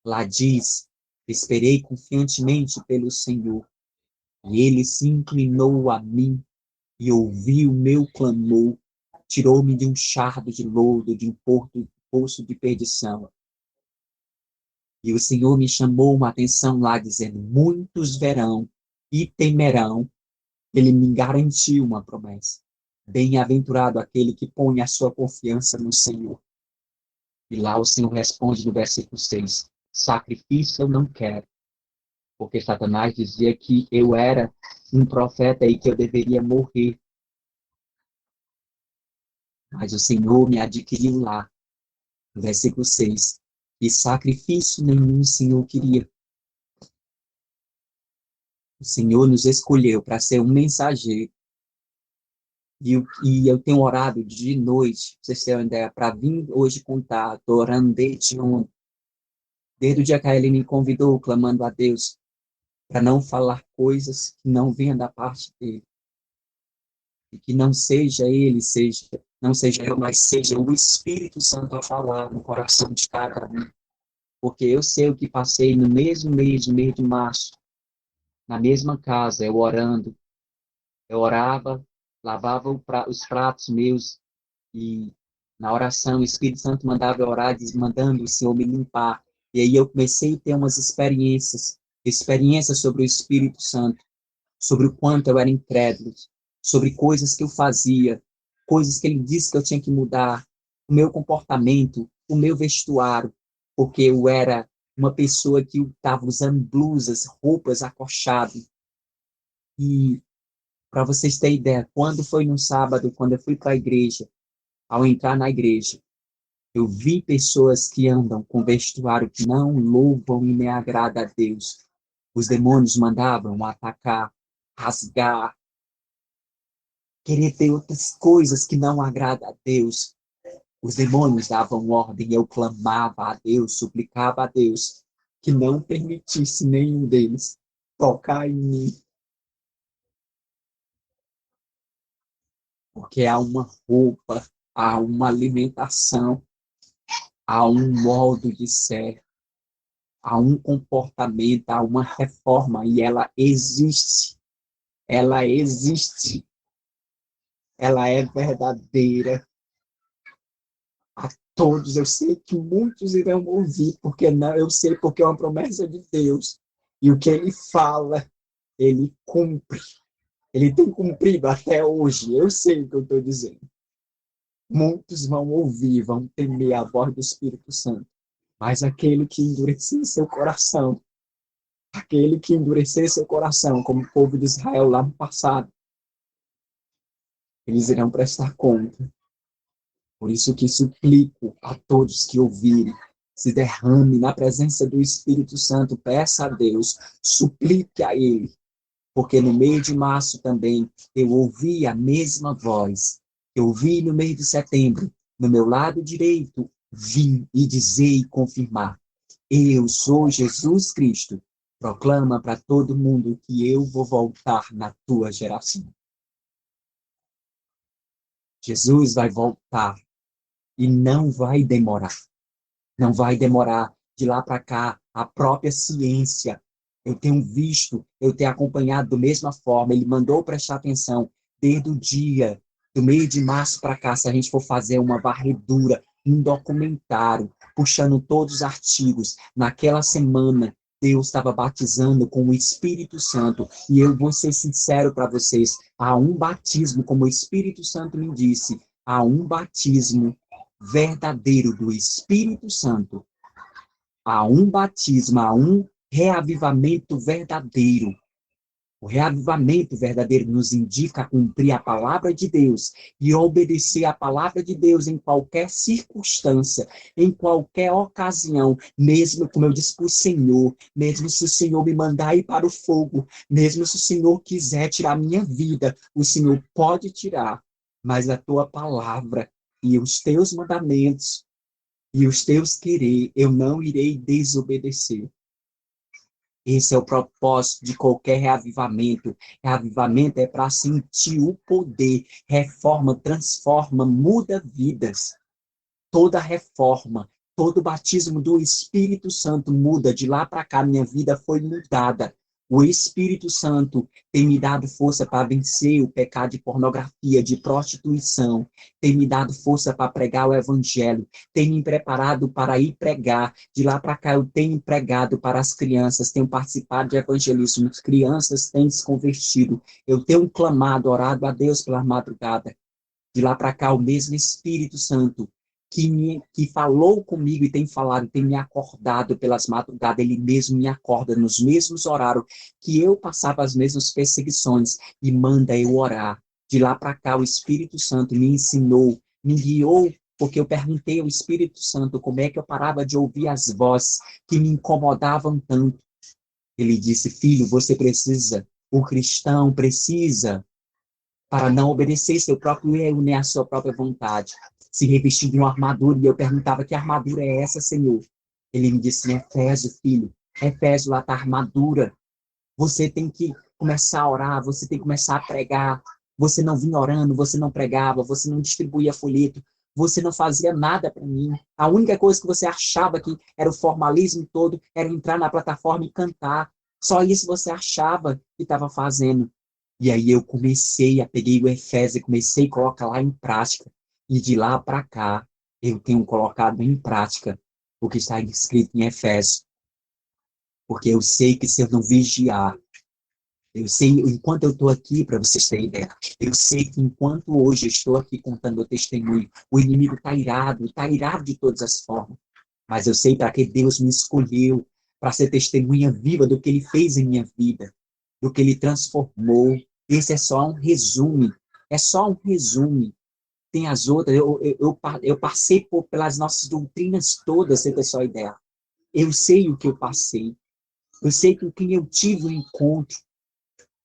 Speaker 1: Lá diz: esperei confiantemente pelo Senhor, e ele se inclinou a mim e ouviu o meu clamor, tirou-me de um chardo de lodo, de um poço de perdição. E o Senhor me chamou uma atenção lá, dizendo: muitos verão e temerão. Ele me garantiu uma promessa. Bem-aventurado aquele que põe a sua confiança no Senhor. E lá o Senhor responde no versículo 6, sacrifício eu não quero, porque Satanás dizia que eu era um profeta e que eu deveria morrer. Mas o Senhor me adquiriu lá, no versículo 6, e sacrifício nenhum o Senhor queria. O Senhor nos escolheu para ser um mensageiro. E eu tenho orado de noite, pra vocês terem uma ideia, para vir hoje contar. Estou orando desde ontem. Desde o dia que ele me convidou, clamando a Deus, para não falar coisas que não venham da parte dele. E que não seja ele, não seja eu, mas seja o Espírito Santo a falar no coração de cada um. Porque eu sei o que passei no mesmo mês de março, na mesma casa, eu orando. Eu orava, lavava os pratos meus e na oração o Espírito Santo mandava eu orar, mandando o Senhor me limpar. E aí eu comecei a ter umas experiências sobre o Espírito Santo, sobre o quanto eu era incrédulo, sobre coisas que eu fazia, coisas que ele disse que eu tinha que mudar, o meu comportamento, o meu vestuário, porque eu era uma pessoa que estava usando blusas, roupas acolchadas. E para vocês terem ideia, quando foi no sábado, quando eu fui para a igreja, ao entrar na igreja, eu vi pessoas que andam com vestuário que não louvam e nem agrada a Deus. Os demônios mandavam atacar, rasgar, querer ter outras coisas que não agradam a Deus. Os demônios davam ordem, eu clamava a Deus, suplicava a Deus que não permitisse nenhum deles tocar em mim. Porque há uma roupa, há uma alimentação, há um modo de ser, há um comportamento, há uma reforma, e ela existe. Ela existe. Ela é verdadeira. A todos, eu sei que muitos irão ouvir, porque não, eu sei porque é uma promessa de Deus. E o que ele fala, ele cumpre. Ele tem cumprido até hoje. Eu sei o que eu estou dizendo. Muitos vão ouvir, vão temer a voz do Espírito Santo. Mas aquele que endurecer seu coração, aquele que endurecer seu coração, como o povo de Israel lá no passado, eles irão prestar conta. Por isso que suplico a todos que ouvirem, se derrame na presença do Espírito Santo, peça a Deus, suplique a Ele, porque no mês de março também eu ouvi a mesma voz. Eu ouvi no mês de setembro, no meu lado direito, vim e dizer e confirmar: eu sou Jesus Cristo. Proclama para todo mundo que eu vou voltar na tua geração. Jesus vai voltar e não vai demorar. Não vai demorar. De lá para cá, a própria ciência, eu tenho visto, eu tenho acompanhado da mesma forma, ele mandou prestar atenção desde o dia do meio de março para cá, se a gente for fazer uma varredura, um documentário, puxando todos os artigos, naquela semana, Deus estava batizando com o Espírito Santo, e eu vou ser sincero para vocês, há um batismo, como o Espírito Santo me disse, há um batismo verdadeiro do Espírito Santo, há um batismo, há um reavivamento verdadeiro. O reavivamento verdadeiro nos indica a cumprir a palavra de Deus e obedecer a palavra de Deus em qualquer circunstância, em qualquer ocasião, mesmo, como eu disse para o Senhor, mesmo se o Senhor me mandar ir para o fogo, mesmo se o Senhor quiser tirar minha vida, o Senhor pode tirar, mas a tua palavra e os teus mandamentos e os teus querer, eu não irei desobedecer. Esse é o propósito de qualquer reavivamento. Reavivamento é para sentir o poder. Reforma, transforma, muda vidas. Toda reforma, todo batismo do Espírito Santo muda. De lá para cá, minha vida foi mudada. O Espírito Santo tem me dado força para vencer o pecado de pornografia, de prostituição. Tem me dado força para pregar o Evangelho. Tem me preparado para ir pregar. De lá para cá, eu tenho pregado para as crianças. Tenho participado de evangelismo. As crianças têm se convertido. Eu tenho clamado, orado a Deus pela madrugada. De lá para cá, o mesmo Espírito Santo que falou comigo e tem falado, tem me acordado pelas madrugadas, ele mesmo me acorda nos mesmos horários que eu passava as mesmas perseguições e manda eu orar. De lá para cá, o Espírito Santo me ensinou, me guiou, porque eu perguntei ao Espírito Santo como é que eu parava de ouvir as vozes que me incomodavam tanto. Ele disse: filho, você precisa, o cristão precisa, para não obedecer seu próprio eu, nem a sua própria vontade, se revestir de uma armadura. E eu perguntava: que armadura é essa, Senhor? Ele me disse: Efésio, filho, Efésio, lá está a armadura. Você tem que começar a orar, você tem que começar a pregar. Você não vinha orando, você não pregava, você não distribuía folheto, você não fazia nada para mim. A única coisa que você achava que era o formalismo todo era entrar na plataforma e cantar. Só isso você achava que estava fazendo. E aí eu peguei o Efésio e comecei a colocar lá em prática. E de lá para cá, eu tenho colocado em prática o que está escrito em Efésio. Porque eu sei que se eu não vigiar, eu sei, enquanto eu estou aqui, para vocês terem ideia, eu sei que enquanto hoje eu estou aqui contando o testemunho, o inimigo está irado de todas as formas. Mas eu sei para que Deus me escolheu, para ser testemunha viva do que Ele fez em minha vida, do que Ele transformou. Esse é só um resumo, é só um resumo. Tem as outras, eu passei pelas nossas doutrinas todas, você tem só ideia. Eu sei o que eu passei. Eu sei que quem eu tive um encontro.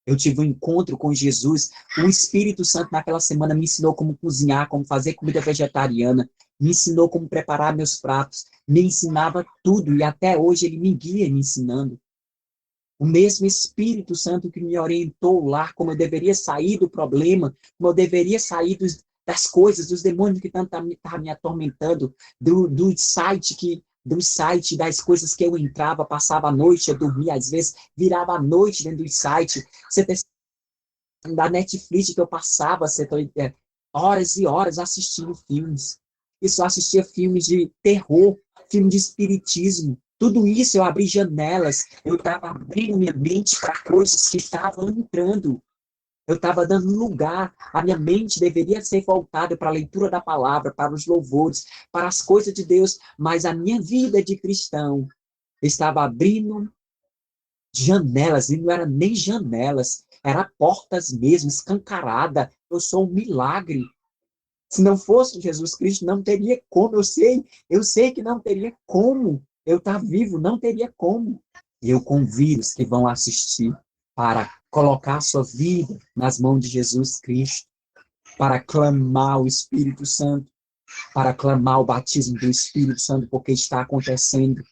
Speaker 1: Eu tive um encontro com Jesus. O Espírito Santo naquela semana me ensinou como cozinhar, como fazer comida vegetariana, me ensinou como preparar meus pratos, me ensinava tudo e até hoje ele me guia me ensinando. O mesmo Espírito Santo que me orientou lá, como eu deveria sair do problema, como eu deveria sair das coisas, dos demônios que tanto estavam me atormentando, do site, das coisas que eu entrava, passava a noite, eu dormia, às vezes virava a noite dentro do site. Você tem da Netflix que eu passava, horas e horas assistindo filmes. Isso, eu assistia filmes de terror, filme de espiritismo. Tudo isso eu abri janelas, eu estava abrindo minha mente para coisas que estavam entrando. Eu estava dando lugar, a minha mente deveria ser voltada para a leitura da palavra, para os louvores, para as coisas de Deus, mas a minha vida de cristão estava abrindo janelas, e não era nem janelas, era portas mesmo, escancarada. Eu sou um milagre. Se não fosse Jesus Cristo, não teria como. Eu sei que não teria como. Eu estar vivo, não teria como. E eu convido os que vão assistir para colocar sua vida nas mãos de Jesus Cristo, para clamar o Espírito Santo, para clamar o batismo do Espírito Santo, porque está acontecendo.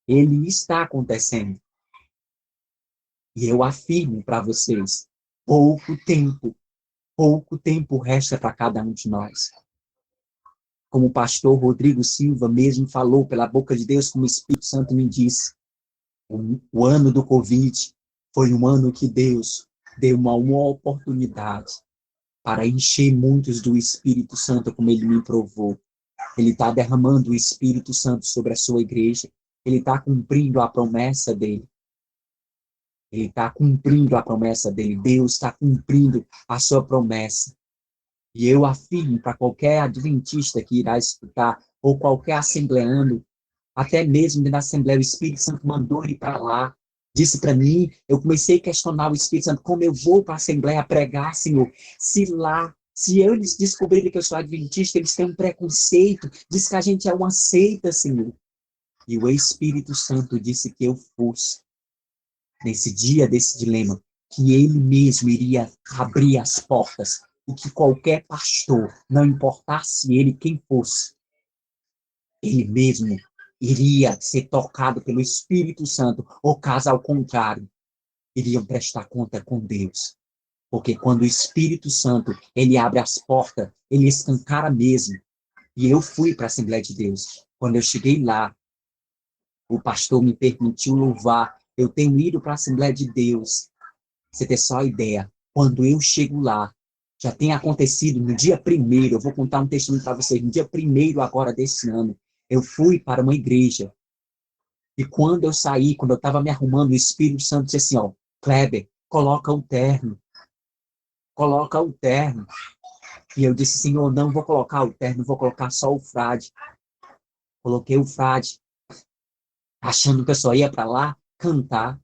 Speaker 1: Ele está acontecendo. E eu afirmo para vocês, pouco tempo resta para cada um de nós. Como o pastor Rodrigo Silva mesmo falou pela boca de Deus, como o Espírito Santo me disse, o ano do Covid foi um ano que Deus deu uma oportunidade para encher muitos do Espírito Santo, como ele me provou. Ele está derramando o Espírito Santo sobre a sua igreja. Ele está cumprindo a promessa dele. Ele está cumprindo a promessa dele. Deus está cumprindo a sua promessa. E eu afirmo para qualquer adventista que irá escutar, ou qualquer assembleano, até mesmo na Assembleia, o Espírito Santo mandou ele para lá. Disse para mim, eu comecei a questionar o Espírito Santo, como eu vou para a Assembleia pregar, Senhor? Se eles descobrirem que eu sou adventista, eles têm um preconceito, diz que a gente é uma seita, Senhor. E o Espírito Santo disse que eu fosse. Nesse dia desse dilema, que ele mesmo iria abrir as portas e que qualquer pastor, não importasse ele quem fosse, ele mesmo iria ser tocado pelo Espírito Santo, ou caso ao contrário, iriam prestar conta com Deus. Porque quando o Espírito Santo, ele abre as portas, ele escancara mesmo. E eu fui para a Assembleia de Deus. Quando eu cheguei lá, o pastor me permitiu louvar. Eu tenho ido para a Assembleia de Deus. Você tem só ideia. Quando eu chego lá, já tem acontecido no dia 1º, eu vou contar um testemunho para vocês, no dia 1º agora desse ano, eu fui para uma igreja. E quando eu saí, quando eu estava me arrumando, o Espírito Santo disse assim, ó, Kleber, coloca o terno. Coloca o terno. E eu disse, Senhor, não vou colocar o terno, vou colocar só o frade. Coloquei o frade, achando que eu só ia para lá cantar.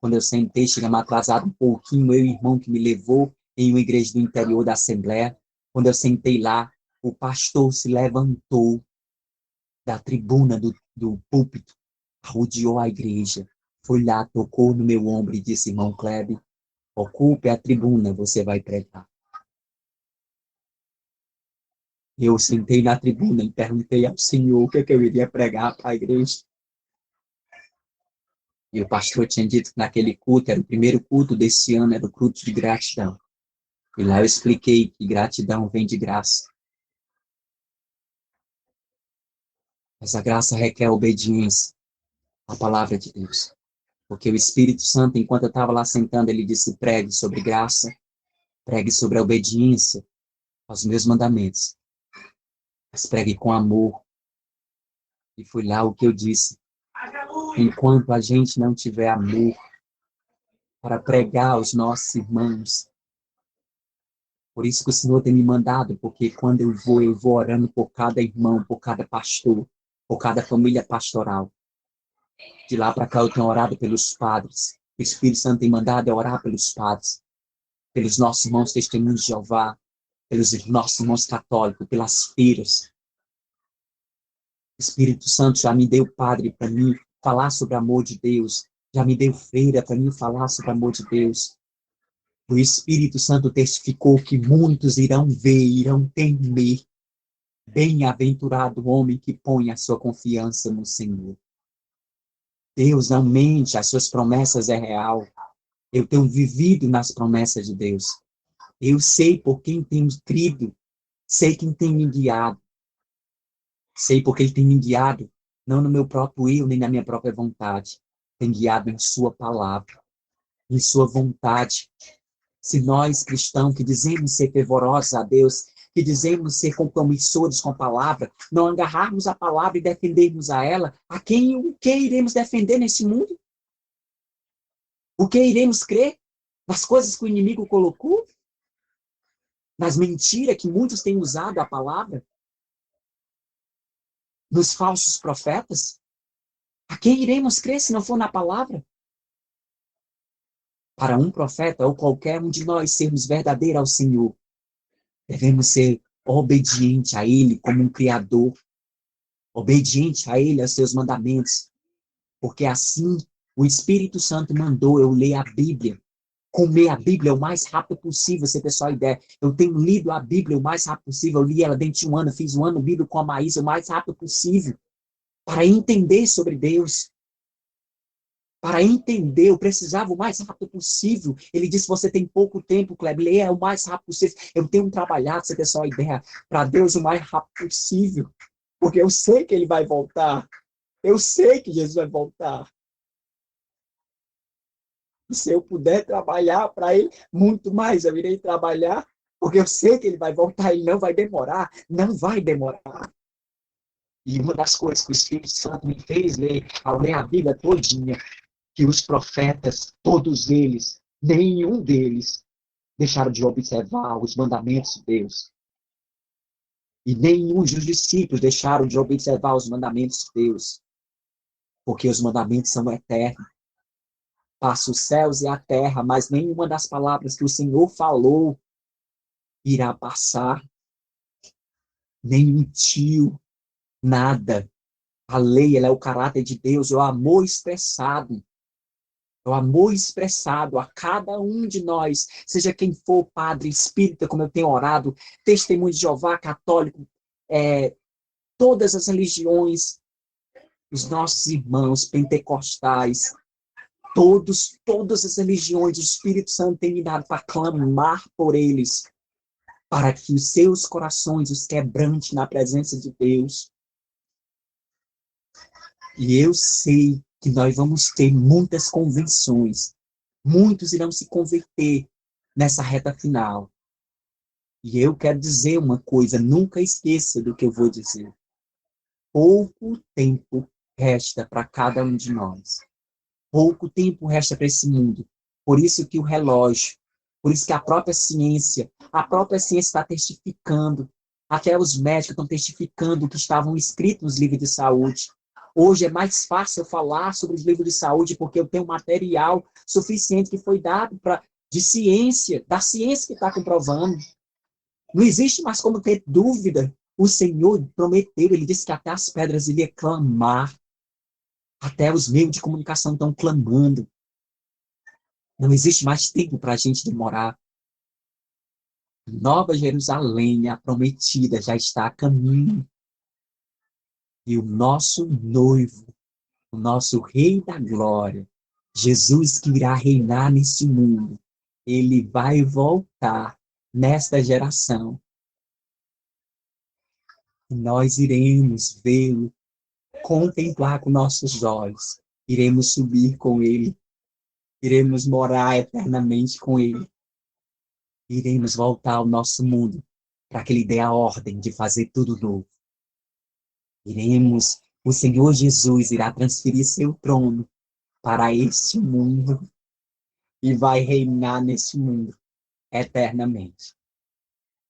Speaker 1: Quando eu sentei, chegamos atrasado um pouquinho, eu e o irmão que me levou em uma igreja do interior da Assembleia. Quando eu sentei lá, o pastor se levantou da tribuna do púlpito, rodeou a igreja, foi lá, tocou no meu ombro e disse, irmão Kleber, ocupe a tribuna, você vai pregar. Eu sentei na tribuna e perguntei ao Senhor o que, eu iria pregar para a igreja. E o pastor tinha dito que naquele culto, era o primeiro culto desse ano, era o culto de gratidão. E lá eu expliquei que gratidão vem de graça. Essa graça requer obediência à palavra de Deus. Porque o Espírito Santo, enquanto eu estava lá sentando, ele disse, pregue sobre graça, pregue sobre a obediência aos meus mandamentos. Mas pregue com amor. E foi lá o que eu disse. Enquanto a gente não tiver amor para pregar aos nossos irmãos, por isso que o Senhor tem me mandado, porque quando eu vou orando por cada irmão, por cada pastor, por cada família pastoral. De lá para cá eu tenho orado pelos padres. O Espírito Santo tem mandado eu orar pelos padres, pelos nossos irmãos testemunhos de Jeová, pelos nossos irmãos católicos, pelas feiras. O Espírito Santo já me deu padre para mim falar sobre o amor de Deus, já me deu freira para mim falar sobre o amor de Deus. O Espírito Santo testificou que muitos irão ver, irão temer. Bem-aventurado o homem que põe a sua confiança no Senhor. Deus não mente, as suas promessas é real. Eu tenho vivido nas promessas de Deus. Eu sei por quem tenho crido, sei quem tem me guiado. Sei porque Ele tem me guiado, não no meu próprio eu, nem na minha própria vontade. Tem guiado em Sua palavra, em Sua vontade. Se nós, cristãos, que dizemos ser fervorosos a Deus, que dizemos ser compromissores com a palavra, não agarrarmos a palavra e defendermos a ela, a quem o que iremos defender nesse mundo? O que iremos crer? Nas coisas que o inimigo colocou? Nas mentiras que muitos têm usado a palavra? Nos falsos profetas? A quem iremos crer se não for na palavra? Para um profeta ou qualquer um de nós sermos verdadeiros ao Senhor, devemos ser obedientes a Ele como um Criador, obediente a Ele, aos seus mandamentos, porque assim o Espírito Santo mandou eu ler a Bíblia, comer a Bíblia o mais rápido possível, você ter só ideia. Eu tenho lido a Bíblia o mais rápido possível, eu li ela dentro de um ano, fiz um ano bíblico com a Maísa o mais rápido possível, para entender sobre Deus. Para entender, eu precisava o mais rápido possível. Ele disse, você tem pouco tempo, Kleber, leia o mais rápido possível. Eu tenho trabalhado, você ter só ideia, para Deus o mais rápido possível. Porque eu sei que Ele vai voltar. Eu sei que Jesus vai voltar. E se eu puder trabalhar para Ele, muito mais eu irei trabalhar, porque eu sei que Ele vai voltar, Ele não vai demorar, não vai demorar. E uma das coisas que o Espírito Santo me fez ler, ao ler a Bíblia todinha, que os profetas, todos eles, nenhum deles, deixaram de observar os mandamentos de Deus. E nenhum dos discípulos deixaram de observar os mandamentos de Deus. Porque os mandamentos são eternos. Passa os céus e a terra, mas nenhuma das palavras que o Senhor falou irá passar. Nenhum tio, nada. A lei, ela é o caráter de Deus, é o amor expressado. É o amor expressado a cada um de nós, seja quem for, padre, espírita, como eu tenho orado, testemunho de Jeová, católico, todas as religiões, os nossos irmãos pentecostais, todas as religiões, o Espírito Santo tem me dado para clamar por eles, para que os seus corações os quebrante na presença de Deus. E eu sei que nós vamos ter muitas convenções, muitos irão se converter nessa reta final. E eu quero dizer uma coisa, nunca esqueça do que eu vou dizer. Pouco tempo resta para cada um de nós. Pouco tempo resta para esse mundo. Por isso que o relógio, por isso que a própria ciência está testificando, até os médicos estão testificando o que estavam escritos nos livros de saúde. Hoje é mais fácil falar sobre os livros de saúde porque eu tenho material suficiente que foi dado de ciência, da ciência que está comprovando. Não existe mais como ter dúvida. O Senhor prometeu, Ele disse que até as pedras iria clamar. Até os meios de comunicação estão clamando. Não existe mais tempo para a gente demorar. Nova Jerusalém, a prometida, já está a caminho. E o nosso noivo, o nosso Rei da Glória, Jesus que irá reinar neste mundo, ele vai voltar nesta geração. E nós iremos vê-lo, contemplar com nossos olhos. Iremos subir com ele. Iremos morar eternamente com ele. Iremos voltar ao nosso mundo para que ele dê a ordem de fazer tudo novo. O Senhor Jesus irá transferir seu trono para este mundo e vai reinar neste mundo eternamente.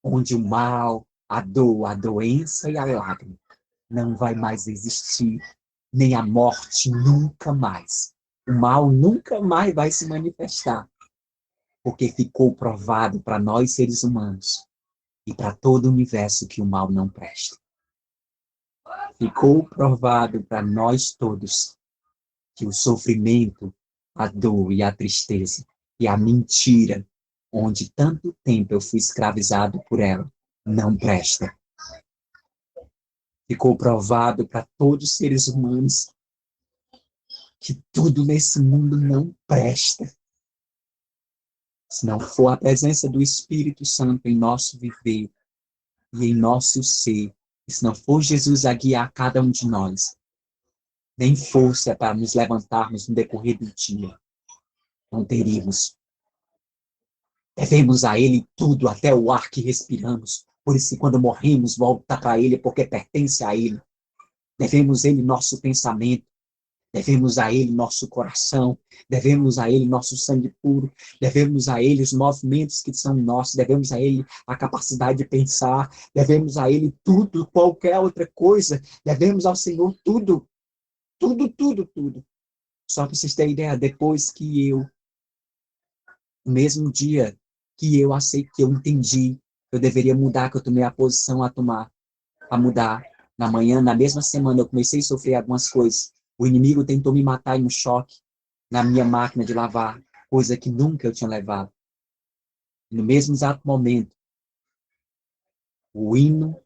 Speaker 1: Onde o mal, a dor, a doença e a lágrima não vai mais existir, nem a morte nunca mais. O mal nunca mais vai se manifestar, porque ficou provado para nós seres humanos e para todo o universo que o mal não presta. Ficou provado para nós todos que o sofrimento a dor e a tristeza e a mentira, onde tanto tempo eu fui escravizado por ela, não presta. Ficou provado para todos os seres humanos que tudo nesse mundo não presta. Se não for a presença do Espírito Santo em nosso viver e em nosso ser, e se não for Jesus a guiar cada um de nós, nem força para nos levantarmos no decorrer do dia, não teríamos. Devemos a Ele tudo, até o ar que respiramos. Por isso, quando morremos, volta para Ele, porque pertence a Ele. Devemos a Ele nosso pensamento. Devemos a Ele nosso coração. Devemos a Ele nosso sangue puro. Devemos a Ele os movimentos que são nossos. Devemos a Ele a capacidade de pensar. Devemos a Ele tudo, qualquer outra coisa. Devemos ao Senhor tudo. Tudo, tudo, tudo. Só para vocês terem ideia, depois que eu, no mesmo dia que eu aceitei, que eu entendi, eu deveria mudar, que eu tomei a posição a mudar. Na manhã, na mesma semana, eu comecei a sofrer algumas coisas. O inimigo tentou me matar em um choque na minha máquina de lavar, coisa que nunca eu tinha levado. No mesmo exato momento, o hino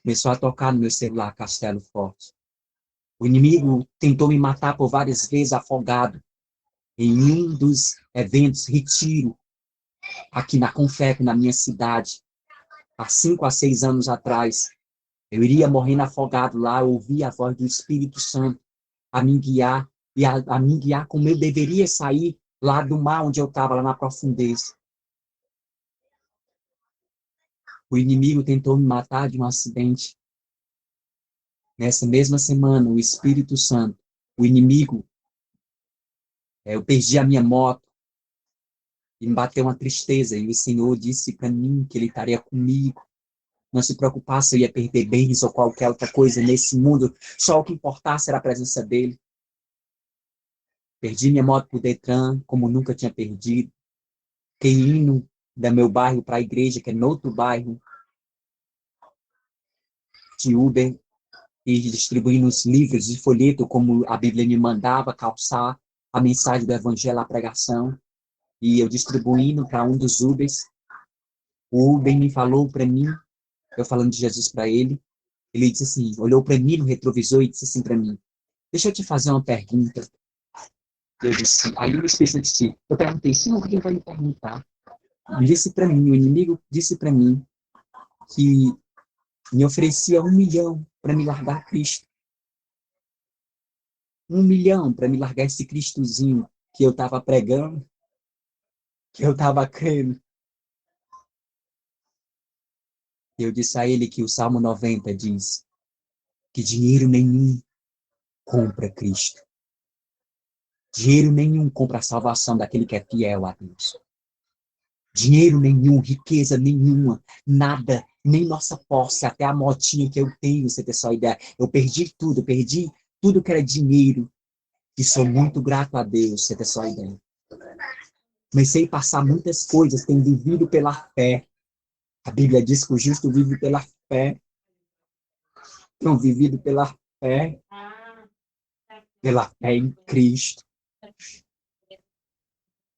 Speaker 1: começou a tocar no meu celular, Castelo Forte. O inimigo tentou me matar por várias vezes, afogado, em um dos eventos, retiro, aqui na Confeco, na minha cidade, há 5 a 6 anos atrás. Eu iria morrendo afogado lá, ouvir a voz do Espírito Santo a me guiar, e a me guiar como eu deveria sair lá do mar onde eu estava, lá na profundeza. O inimigo tentou me matar de um acidente. Nessa mesma semana, o Espírito Santo, o inimigo, eu perdi a minha moto, e me bateu uma tristeza, e o Senhor disse para mim que Ele estaria comigo. Não se preocupasse se eu ia perder bens ou qualquer outra coisa nesse mundo, só o que importasse era a presença dEle. Perdi minha moto pro Detran, como nunca tinha perdido. Fiquei indo do meu bairro para a igreja, que é no outro bairro, de Uber, e distribuindo os livros de folheto, como a Bíblia me mandava, calçar a mensagem do Evangelho, a pregação. E eu distribuindo para um dos Ubers. O Uber me falou para mim, eu falando de Jesus para ele, ele disse assim, olhou para mim no retrovisor e disse assim para mim, deixa eu te fazer uma pergunta. Eu disse, aí o Espírito disse, eu perguntei, se alguém vai me perguntar. Disse para mim, o inimigo disse para mim que me oferecia 1 milhão para me largar Cristo. 1 milhão para me largar esse Cristozinho que eu estava pregando, que eu estava crendo. Eu disse a ele que o Salmo 90 diz que dinheiro nenhum compra Cristo. Dinheiro nenhum compra a salvação daquele que é fiel a Deus. Dinheiro nenhum, riqueza nenhuma, nada, nem nossa posse, até a motinha que eu tenho, você ter só ideia. Eu perdi tudo que era dinheiro. E sou muito grato a Deus, você ter só ideia. Comecei a passar muitas coisas, tenho vivido pela fé. A Bíblia diz que o justo vive pela fé. Tenho vivido pela fé em Cristo.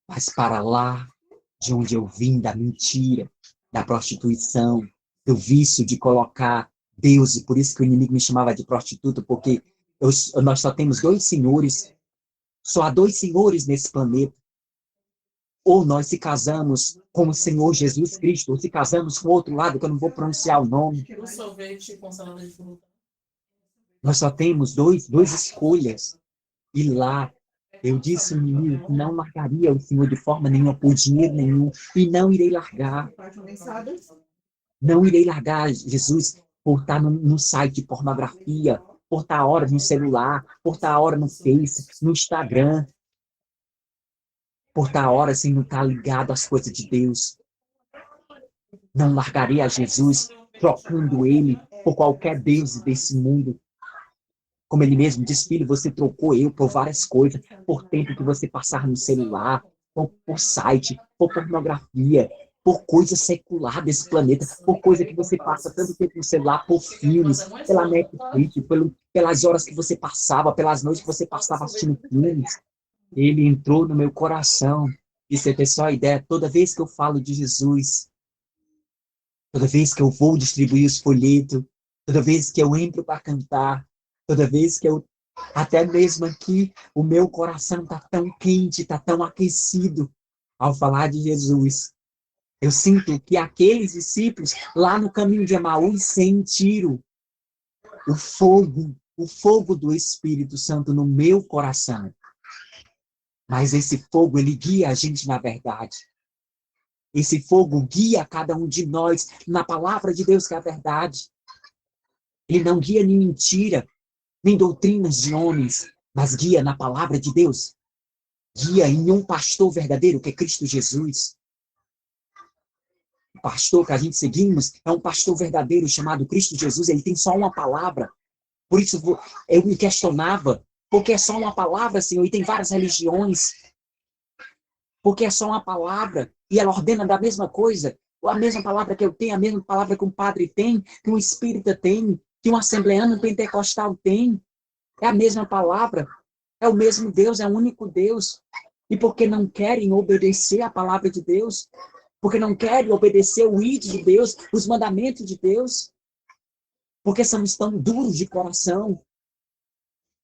Speaker 1: Mas para lá de onde eu vim, da mentira, da prostituição, do vício de colocar Deus, e por isso que o inimigo me chamava de prostituta, porque nós só temos 2 senhores, só há 2 senhores nesse planeta. Ou nós se casamos com o Senhor Jesus Cristo, ou se casamos com o outro lado, que eu não vou pronunciar o nome. Nós só temos duas escolhas. E lá, eu disse ao menino que não largaria o Senhor de forma nenhuma, por dinheiro nenhum, e não irei largar. Não irei largar Jesus por estar no site de pornografia, por estar horas no celular, por estar horas no Face, no Instagram, por estar horas sem não estar ligado às coisas de Deus. Não largarei a Jesus, trocando ele por qualquer Deus desse mundo. Como ele mesmo diz, filho, você trocou eu por várias coisas, por tempo que você passar no celular, por site, por pornografia, por coisa secular desse planeta, por coisa que você passa tanto tempo no celular, por filmes, pela Netflix, pelas horas que você passava, pelas noites que você passava assistindo filmes. Ele entrou no meu coração. E você tem só a ideia, toda vez que eu falo de Jesus, toda vez que eu vou distribuir os folhetos, toda vez que eu entro para cantar, toda vez que eu, até mesmo aqui, o meu coração está tão quente, está tão aquecido ao falar de Jesus. Eu sinto que aqueles discípulos lá no caminho de Emaús sentiram o fogo do Espírito Santo no meu coração. Mas esse fogo, ele guia a gente na verdade. Esse fogo guia cada um de nós na palavra de Deus, que é a verdade. Ele não guia nem mentira, nem doutrinas de homens, mas guia na palavra de Deus. Guia em um pastor verdadeiro, que é Cristo Jesus. O pastor que a gente seguimos é um pastor verdadeiro chamado Cristo Jesus. Ele tem só uma palavra. Por isso eu me questionava, porque é só uma palavra, Senhor, e tem várias religiões. Porque é só uma palavra, e ela ordena da mesma coisa. A mesma palavra que eu tenho, a mesma palavra que um padre tem, que um espírita tem, que um assembleano pentecostal tem. É a mesma palavra. É o mesmo Deus, é o único Deus. E porque não querem obedecer a palavra de Deus, porque não querem obedecer o ID de Deus, os mandamentos de Deus, porque somos tão duros de coração,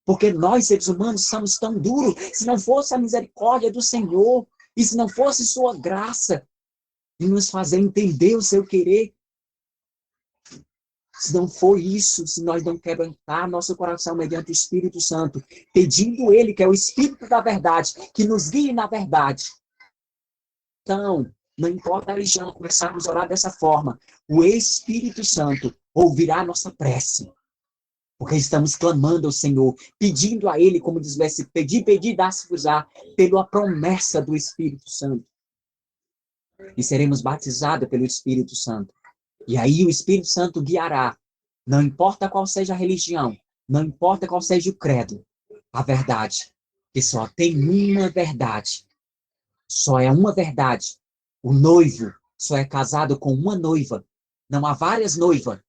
Speaker 1: porque nós, seres humanos, somos tão duros. Se não fosse a misericórdia do Senhor, e se não fosse sua graça, de nos fazer entender o seu querer, se não for isso, se nós não quebrantar nosso coração mediante o Espírito Santo, pedindo Ele, que é o Espírito da verdade, que nos guie na verdade. Então, não importa a religião, começarmos a orar dessa forma, o Espírito Santo ouvirá a nossa prece. Porque estamos clamando ao Senhor, pedindo a Ele, como diz o pedir, dá-se-vos-á, pela promessa do Espírito Santo. E seremos batizados pelo Espírito Santo. E aí o Espírito Santo guiará. Não importa qual seja a religião, não importa qual seja o credo, a verdade. Que só tem uma verdade. Só é uma verdade. O noivo só é casado com uma noiva. Não há várias noivas.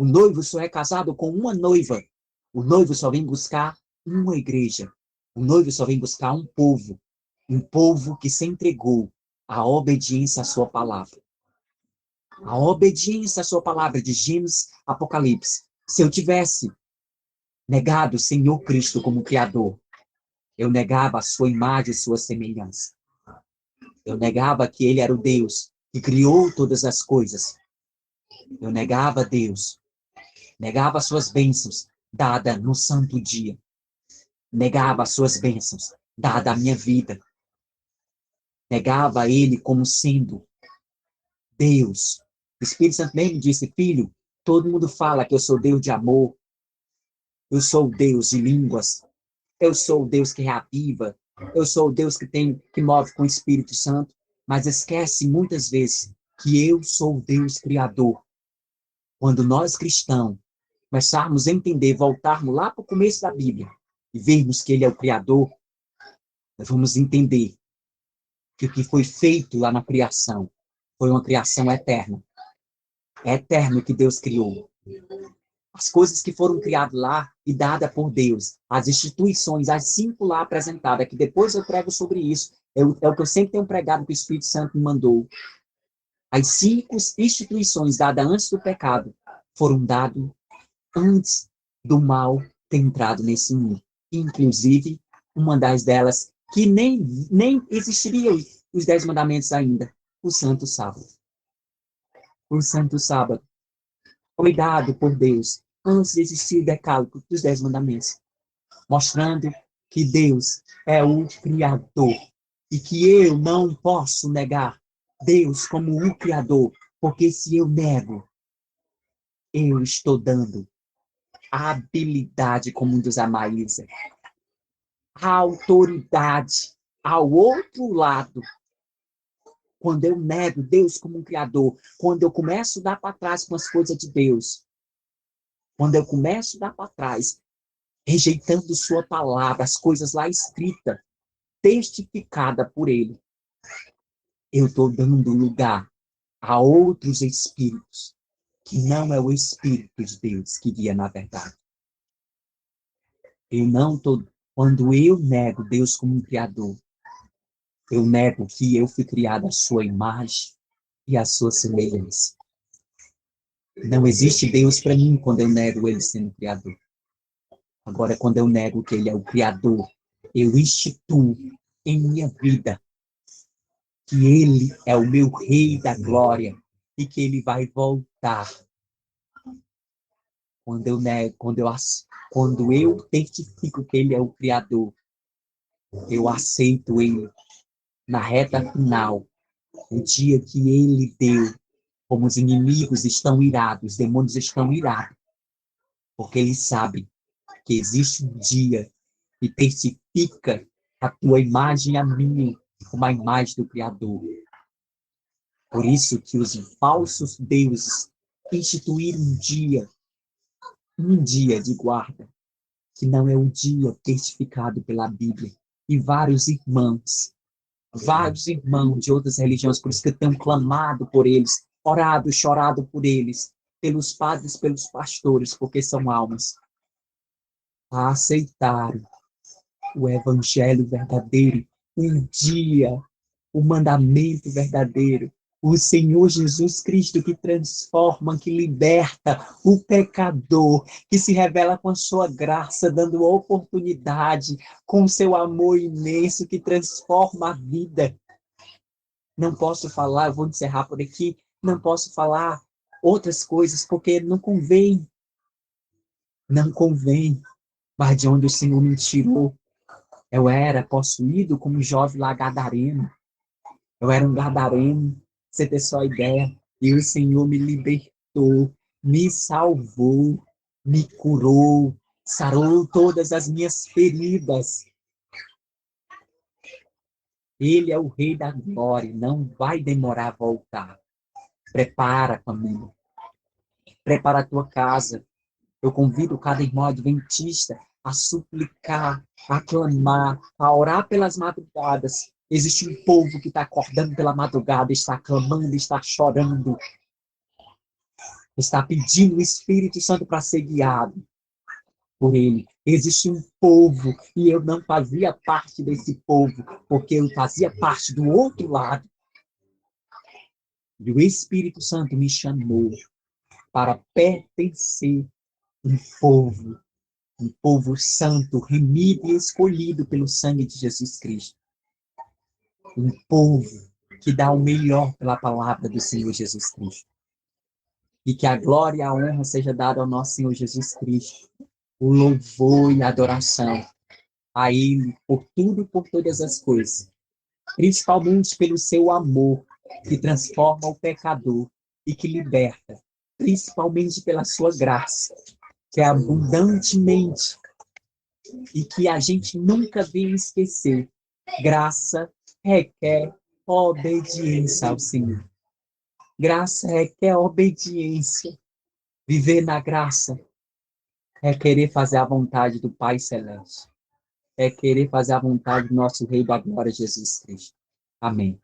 Speaker 1: O noivo só é casado com uma noiva. O noivo só vem buscar uma igreja. O noivo só vem buscar um povo. Um povo que se entregou à obediência à sua palavra. A obediência à sua palavra de Gênesis, Apocalipse. Se eu tivesse negado o Senhor Cristo como Criador, eu negava a sua imagem e sua semelhança. Eu negava que Ele era o Deus que criou todas as coisas. Eu negava Deus. Negava as suas bênçãos, dada no santo dia. Negava as suas bênçãos, dada a minha vida. Negava Ele como sendo Deus. O Espírito Santo mesmo disse, filho, todo mundo fala que eu sou Deus de amor, eu sou o Deus de línguas, eu sou o Deus que reaviva, eu sou o Deus que move com o Espírito Santo, mas esquece muitas vezes que eu sou o Deus criador. Quando nós cristãos começarmos a entender, voltarmos lá para o começo da Bíblia e vermos que Ele é o Criador, nós vamos entender que o que foi feito lá na criação foi uma criação eterna. É eterno que Deus criou. As coisas que foram criadas lá e dadas por Deus, as instituições, as 5 lá apresentadas, que depois eu prego sobre isso, é o que eu sempre tenho pregado que o Espírito Santo me mandou. As 5 instituições dadas antes do pecado foram dadas antes do mal ter entrado nesse mundo. Inclusive, uma das delas, que nem existiria os 10 mandamentos ainda, o Santo Sábado. O Santo Sábado foi dado por Deus antes de existir o decálogo dos 10 mandamentos, mostrando que Deus é o Criador e que eu não posso negar Deus como o Criador, porque se eu nego, eu estou dando a habilidade, como diz a Maísa, a autoridade ao outro lado. Quando eu nego Deus como um Criador, quando eu começo a dar para trás com as coisas de Deus, quando eu começo a dar para trás, rejeitando sua palavra, as coisas lá escritas, testificada por Ele, eu estou dando lugar a outros espíritos, que não é o Espírito de Deus que guia na verdade. Eu não estou Quando eu nego Deus como um Criador, eu nego que eu fui criado à sua imagem e à sua semelhança. Não existe Deus para mim quando eu nego Ele sendo Criador. Agora, quando eu nego que Ele é o Criador, eu instituo em minha vida que Ele é o meu Rei da Glória e que Ele vai voltar. Quando eu testifico que Ele é o Criador, eu aceito Ele na reta final, o dia que Ele deu, como os inimigos estão irados, os demônios estão irados, porque Ele sabe que existe um dia que testifica a tua imagem e a minha como a imagem do Criador. Por isso que os falsos deuses instituíram um dia de guarda, que não é o dia testificado pela Bíblia. E vários irmãos de outras religiões, por isso que eu tenho clamado por eles, orado, chorado por eles, pelos padres, pelos pastores, porque são almas a aceitar o evangelho verdadeiro, o mandamento verdadeiro, o Senhor Jesus Cristo que transforma, que liberta o pecador, que se revela com a sua graça, dando oportunidade, com seu amor imenso, que transforma a vida. Não posso falar, eu vou encerrar por aqui, não posso falar outras coisas, porque não convém, mas de onde o Senhor me tirou, eu era possuído como um jovem lá gadareno. Eu era um gadareno, você ter só ideia. E o Senhor me libertou, me salvou, me curou, sarou todas as minhas feridas. Ele é o Rei da Glória, não vai demorar a voltar. Prepara, família. Prepara a tua casa. Eu convido cada irmão adventista a suplicar, a clamar, a orar pelas madrugadas. Existe um povo que está acordando pela madrugada, está clamando, está chorando, está pedindo o Espírito Santo para ser guiado por ele. Existe um povo, e eu não fazia parte desse povo, porque eu fazia parte do outro lado. E o Espírito Santo me chamou para pertencer um povo santo, remido e escolhido pelo sangue de Jesus Cristo. Um povo que dá o melhor pela palavra do Senhor Jesus Cristo. E que a glória e a honra seja dada ao nosso Senhor Jesus Cristo. O louvor e a adoração a Ele por tudo e por todas as coisas. Principalmente pelo seu amor que transforma o pecador e que liberta. Principalmente pela sua graça, que é abundantemente e que a gente nunca vem esquecer. Graça requer obediência ao Senhor. Graça requer obediência. Viver na graça é querer fazer a vontade do Pai Celeste. É querer fazer a vontade do nosso Rei da Glória, Jesus Cristo. Amém.